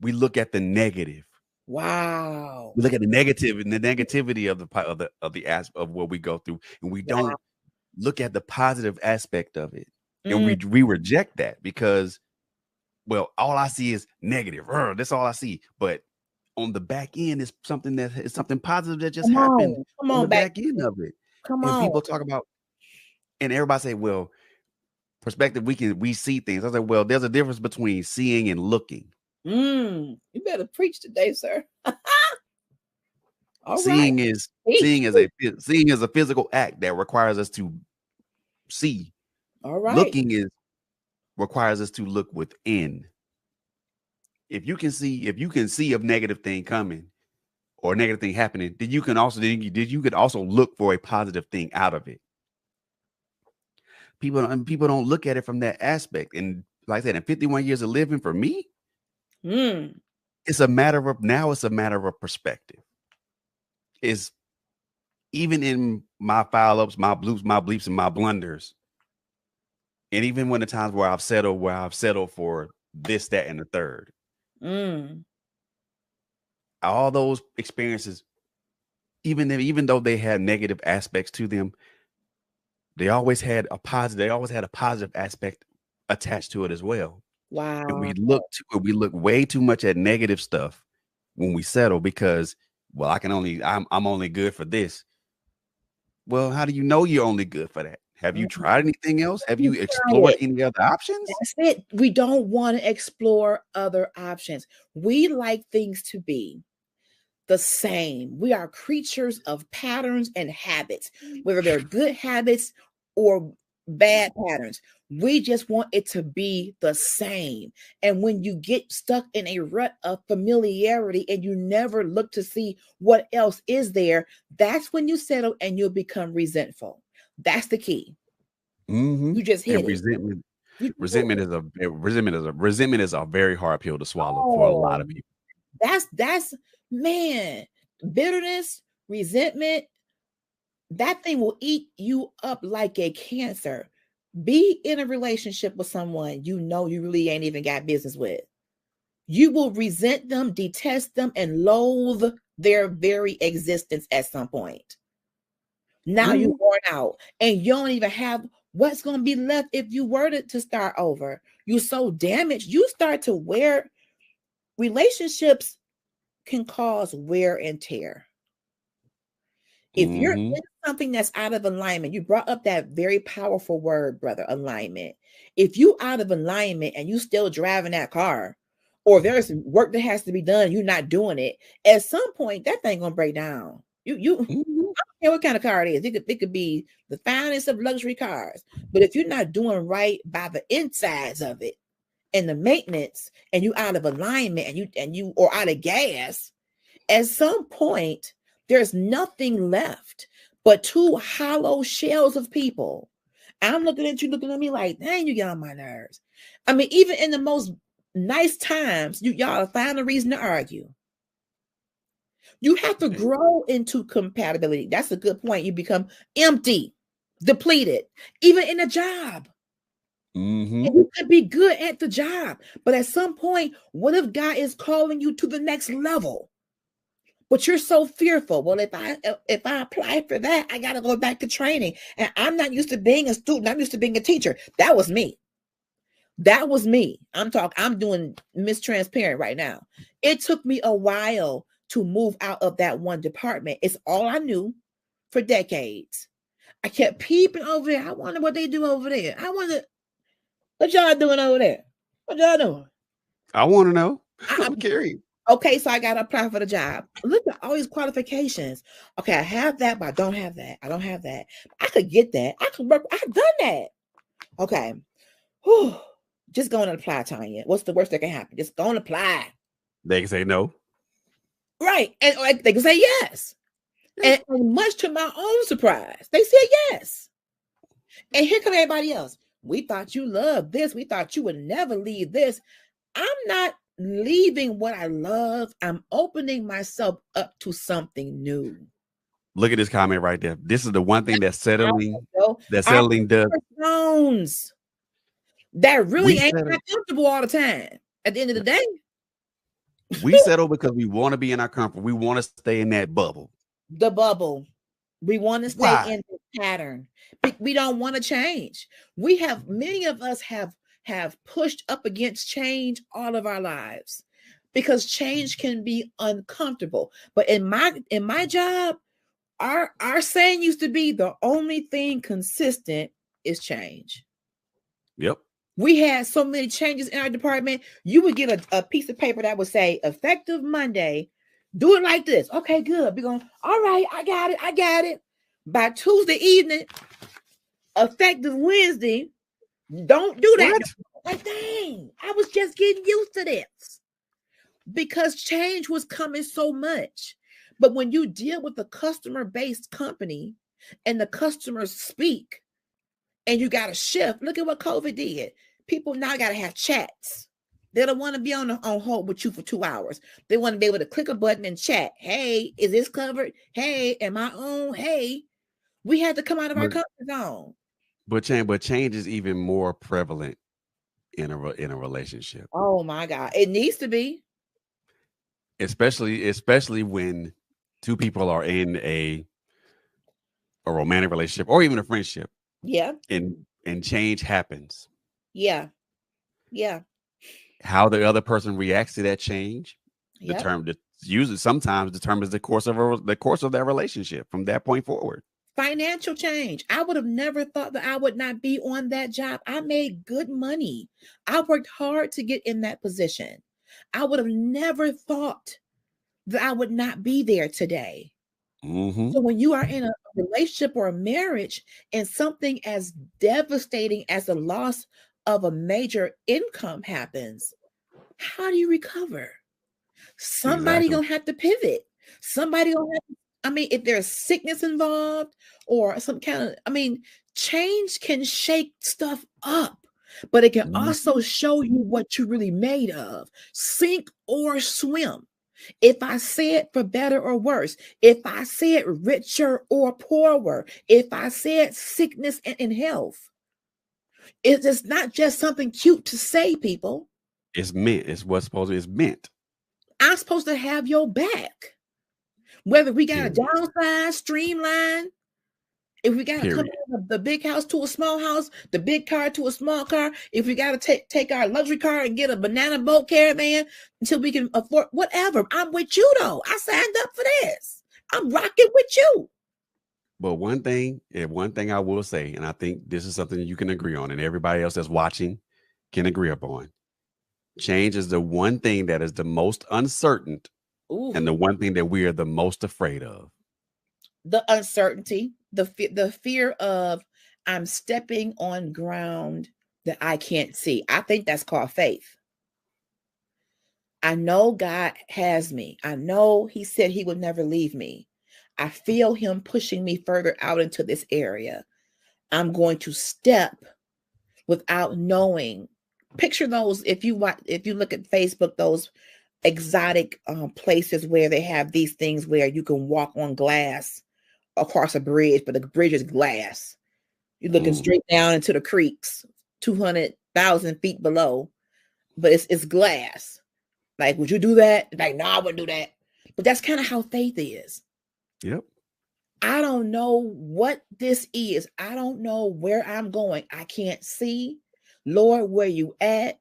we look at the negative. Wow. We look at the negative and the negativity of the aspect of what we go through, and we don't look at the positive aspect of it. And we reject that because, well, all I see is negative. That's all I see. But on the back end is something positive that just happened on the back end of it. And people talk about, and everybody say, well, perspective, we see things. I was like, well, there's a difference between seeing and looking. You better preach today, sir. Seeing is a physical act that requires us to see. All right. Looking requires us to look within. If you can see a negative thing coming or a negative thing happening, then you could also look for a positive thing out of it. People don't look at it from that aspect. And like I said, in 51 years of living, for me, it's a matter of perspective. Is even in my foul ups, my bleeps, and my blunders, and even when the times where I've settled for this, that, and the third, all those experiences, even though they had negative aspects to them, they always had a positive aspect attached to it as well. Wow. And we look way too much at negative stuff when we settle because, well, I'm only good for this. Well, how do you know you're only good for that? Have you tried anything else? Have you explored any other options? That's it. We don't want to explore other options. We like things to be the same. We are creatures of patterns and habits, whether they're good habits or bad patterns. We just want it to be the same. And when you get stuck in a rut of familiarity and you never look to see what else is there, that's when you settle and you'll become resentful. That's the key. You just hit it. Resentment is a very hard pill to swallow for a lot of people. That's man, bitterness, resentment, that thing will eat you up like a cancer. Be in a relationship with someone you really ain't even got business with. You will resent them, detest them, and loathe their very existence at some point. Now you're worn out and you don't even have what's going to be left if you were to start over. You're so damaged. You start to wear. Relationships can cause wear and tear. If you're in something that's out of alignment, you brought up that very powerful word, brother, alignment. If you out of alignment and you still driving that car, or there's work that has to be done, you're not doing it, at some point that thing gonna break down. I don't care what kind of car it is. It could be the finest of luxury cars, but if you're not doing right by the insides of it, and the maintenance, and you out of alignment, and you or out of gas, at some point there's nothing left but two hollow shells of people. I'm looking at you, looking at me like, dang, you get on my nerves. I mean, even in the most nice times, y'all find a reason to argue. You have to grow into compatibility. That's a good point. You become empty, depleted, even in a job. Mm-hmm. And you could be good at the job, but at some point, what if God is calling you to the next level? But you're so fearful. Well, if I apply for that, I got to go back to training, and I'm not used to being a student. I'm used to being a teacher. That was me. I'm doing Miss Transparent right now. It took me a while to move out of that one department. It's all I knew for decades. I kept peeping over there. I wonder what they do over there. I wonder what y'all doing over there. What y'all doing? I want to know. I'm curious. Okay, so I got to apply for the job. Look at all these qualifications. Okay, I have that, but I don't have that. I don't have that. I could get that. I could work. I've done that. Okay. Whew. Just go and apply, Tanya. What's the worst that can happen? Just go and apply. They can say no. Right. And they can say yes. And much to my own surprise, they said yes. And here comes everybody else. We thought you loved this. We thought you would never leave this. I'm not leaving what I love. I'm opening myself up to something new. Look at this comment right there. This is the one thing that's settling. That's settling the zones. That really ain't that comfortable all the time. At the end of the day, we settle because we want to be in our comfort. We want to stay in that bubble. The bubble. We want to stay in the pattern. We don't want to change. Many of us have pushed up against change all of our lives because change can be uncomfortable. But in my job, our saying used to be the only thing consistent is change. Yep. We had so many changes in our department. You would get a piece of paper that would say effective Monday, do it like this. Okay, good. We're going, all right, I got it. By Tuesday evening, effective Wednesday, don't do that. Like, dang, I was just getting used to this because change was coming so much. But when you deal with a customer-based company and the customers speak and you got to shift, look at what COVID did. People now got to have chats. They don't want to be on hold with you for 2 hours. They want to be able to click a button and chat. Hey, is this covered? Hey, am I on? Hey, we had to come out of our comfort zone. But change is even more prevalent in a relationship. Oh my God, it needs to be. Especially when two people are in a romantic relationship or even a friendship. Yeah. And change happens. Yeah. How the other person reacts to that change sometimes determines the course of their relationship from that point forward. Financial change. I would have never thought that I would not be on that job. I made good money. I worked hard to get in that position. I would have never thought that I would not be there today. Mm-hmm. So when you are in a relationship or a marriage and something as devastating as the loss of a major income happens, how do you recover? Somebody gonna have to pivot. Somebody gonna have to, if there's sickness involved or some kind of, change can shake stuff up, but it can also show you what you're really made of. Sink or swim. If I say it for better or worse, if I say it richer or poorer, if I say it sickness and health, it's not just something cute to say, people. It's meant. It's meant. I'm supposed to have your back. Whether we got to downsize, streamline, if we got to come from the big house to a small house, the big car to a small car, if we got to take our luxury car and get a banana boat caravan until we can afford whatever. I'm with you though. I signed up for this. I'm rocking with you. But one thing I will say, and I think this is something you can agree on, and everybody else that's watching can agree upon. Change is the one thing that is the most uncertain. Ooh. And the one thing that we are the most afraid of. The uncertainty, the fear of I'm stepping on ground that I can't see. I think that's called faith. I know God has me. I know he said he would never leave me. I feel him pushing me further out into this area. I'm going to step without knowing. Picture those, if you look at Facebook, those exotic places where they have these things where you can walk on glass across a bridge, but the bridge is glass. You're looking straight down into the creeks, 200,000 feet below, but it's glass. Like, would you do that? Like, no, I wouldn't do that. But that's kind of how faith is. Yep. I don't know what this is. I don't know where I'm going. I can't see. Lord, where you at?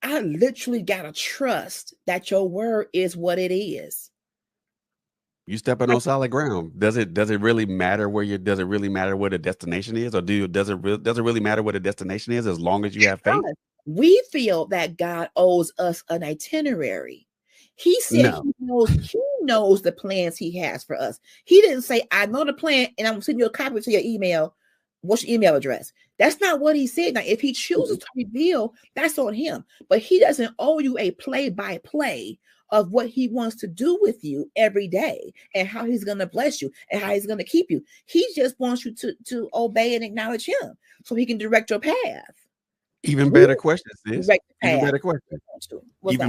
I literally got to trust that your word is what it is. You stepping on solid ground. Does it really matter does it really matter where the destination is? Or does it really matter where the destination is as long as you have faith? We feel that God owes us an itinerary. He said he knows the plans he has for us. He didn't say, I know the plan and I'm sending you a copy to your email. What's your email address? That's not what he said. Now, if he chooses to reveal, that's on him. But he doesn't owe you a play-by-play of what he wants to do with you every day and how he's going to bless you and how he's going to keep you. He just wants you to obey and acknowledge him so he can direct your path. Even better question, sis. Even better question.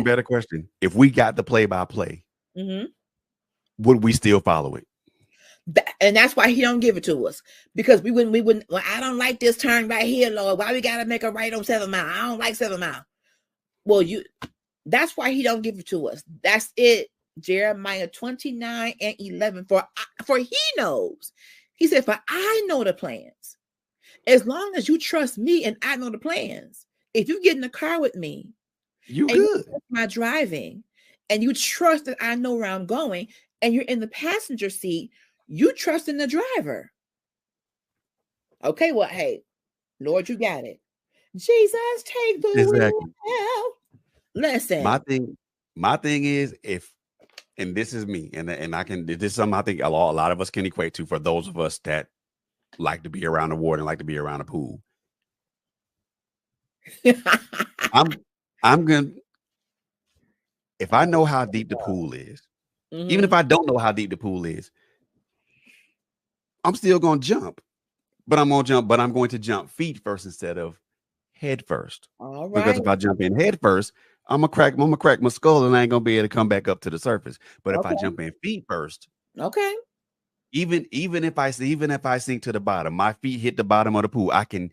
Better question. If we got the play-by-play, would we still follow it? And that's why he don't give it to us, because we wouldn't. Well, I don't like this turn right here, Lord. Why we gotta make a right on 7 Mile? I don't like 7 Mile. Well, that's why he don't give it to us. That's it. Jeremiah 29:11. For he knows. He said, for I know the plans. As long as you trust me and I know the plans. If you get in the car with me, you good. You trust my driving, and you trust that I know where I'm going, and you're in the passenger seat, you trust in the driver. Okay, well, hey, Lord, you got it. Jesus, take the wheel. Listen. My thing is, and this is me, and this is something I think a lot of us can equate to, for those of us that like to be around the water and like to be around the pool. I'm gonna, if I know how deep the pool is, even if I don't know how deep the pool is, I'm still gonna jump. But I'm going to jump feet first instead of head first. All right. Because if I jump in head first, I'm gonna crack my skull and I ain't gonna be able to come back up to the surface. But if I jump in feet first, okay. Even if I sink to the bottom, my feet hit the bottom of the pool, I can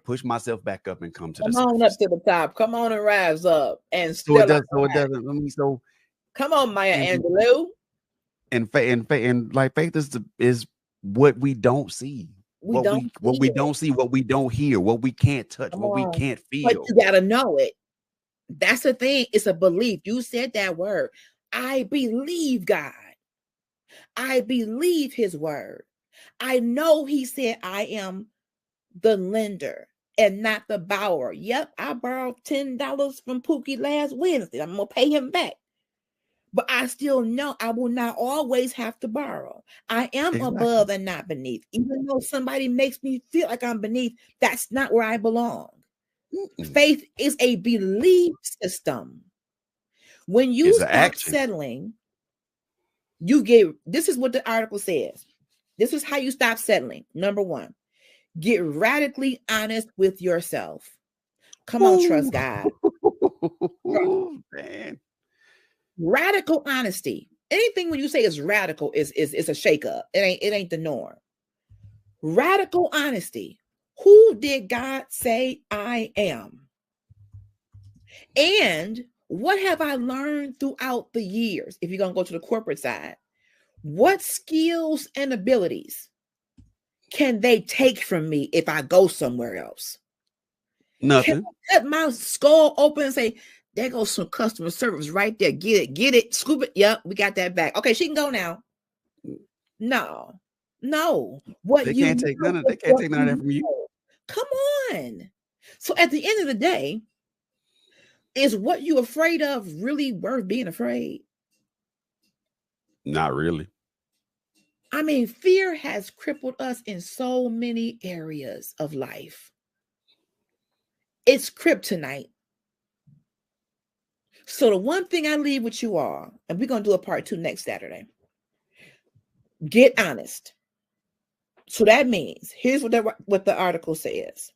push myself back up and come to the surface. Come on up to the top. Come on and rise up. And so it doesn't. I mean, so come on, Maya Angelou. And like faith is what we don't see. What we don't see, what we don't hear, what we can't touch, what we can't feel. But you gotta know it. That's the thing. It's a belief. You said that word. I believe God. I believe his word. I know he said I am the lender and not the borrower. Yep, I borrowed $10 from Pookie last Wednesday. I'm going to pay him back. But I still know I will not always have to borrow. I am above and not beneath. Even though somebody makes me feel like I'm beneath, that's not where I belong. Faith is a belief system. When you stop settling, this is what the article says. This is how you stop settling. Number 1, get radically honest with yourself. Come on, trust God. Man. Radical honesty. Anything when you say is radical is a shakeup. It ain't the norm. Radical honesty. Who did God say I am? And what have I learned throughout the years? If you're going to go to the corporate side, what skills and abilities can they take from me if I go somewhere else? Nothing. Can I cut my skull open and say, there goes some customer service right there. Get it, scoop it. Yep, we got that back. Okay, she can go now. No. They can't take none of that from you. Come on. So at the end of the day, is what you afraid of really worth being afraid? Not really. I mean, fear has crippled us in so many areas of life. It's kryptonite. So the one thing I leave with you all, and we're going to do a part 2 next Saturday. Get honest. So that means, here's what the article says.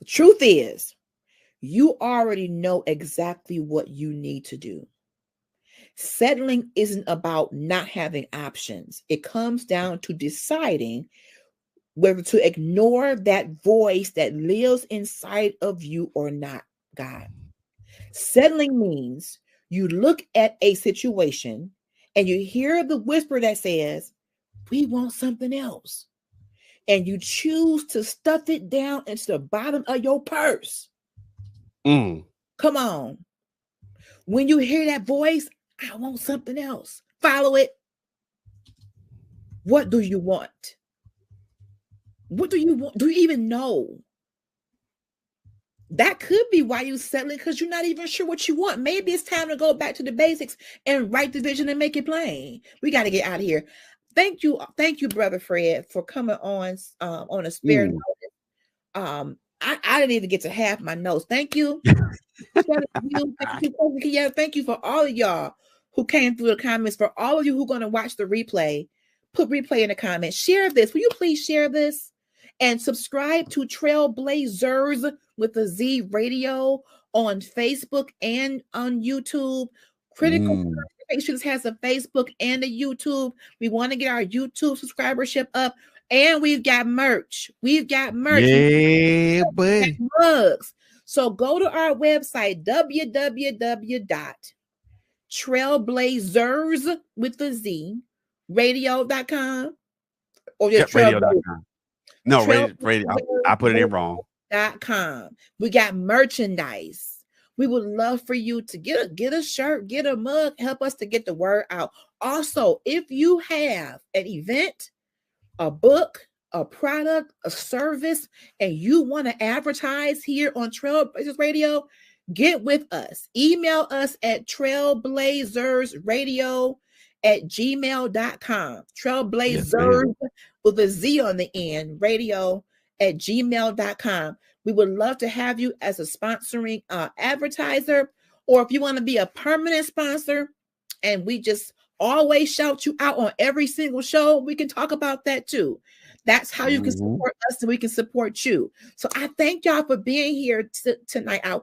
The truth is, you already know exactly what you need to do. Settling isn't about not having options. It comes down to deciding whether to ignore that voice that lives inside of you or not, God. Settling means you look at a situation and you hear the whisper that says, we want something else. And you choose to stuff it down into the bottom of your purse. Come on. When you hear that voice, I want something else. Follow it. What do you want? What do you want? Do you even know? That could be why you're settling, because you're not even sure what you want. Maybe it's time to go back to the basics and write the vision and make it plain. We got to get out of here. Thank you, Brother Fred, for coming on a spare notice. I didn't even get to half my notes. Thank you. Thank you for all of y'all who came through the comments. For all of you who are going to watch the replay, put replay in the comments. Share this. Will you please share this? And subscribe to Trailblazers with a Z Radio on Facebook and on YouTube. Critical Conversations has a Facebook and a YouTube. We want to get our YouTube subscribership up. And we've got merch. Yeah, buddy. Mugs. So go to our website, www.trailblazers with the Z radio.com or just radio.com. No, radio. I put it in wrong. .com. We got merchandise. We would love for you to get a shirt, get a mug, help us to get the word out. Also, if you have an event, a book, a product, a service, and you want to advertise here on Trailblazers Radio, get with us. Email us at trailblazersradio@gmail.com. Trailblazers with a Z on the end, radio@gmail.com. We would love to have you as a sponsoring advertiser, or if you want to be a permanent sponsor and we just always shout you out on every single show, we can talk about that too. That's how you can support us and we can support you. So I thank y'all for being here tonight. I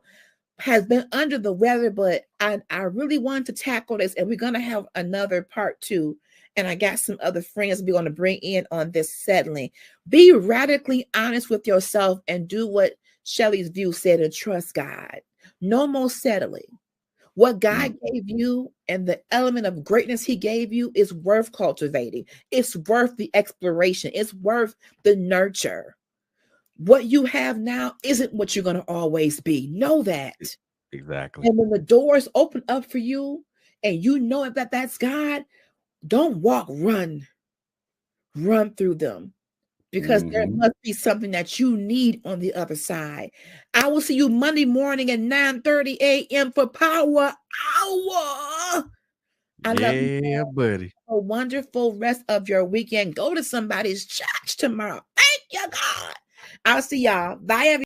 has been under the weather, but I really wanted to tackle this, and we're going to have another part 2. And I got some other friends we're going to bring in on this settling. Be radically honest with yourself and do what Shelley's View said, and trust God. No more settling. What God gave you and the element of greatness he gave you is worth cultivating. It's worth the exploration. It's worth the nurture. What you have now isn't what you're going to always be. Know that. Exactly. And when the doors open up for you and you know that that's God, don't walk, run through them, because there must be something that you need on the other side. I will see you Monday morning at 9:30 a.m. for Power Hour. I love you, buddy. A wonderful rest of your weekend. Go to somebody's church tomorrow. Thank you, God. I'll see y'all. Bye, everyone.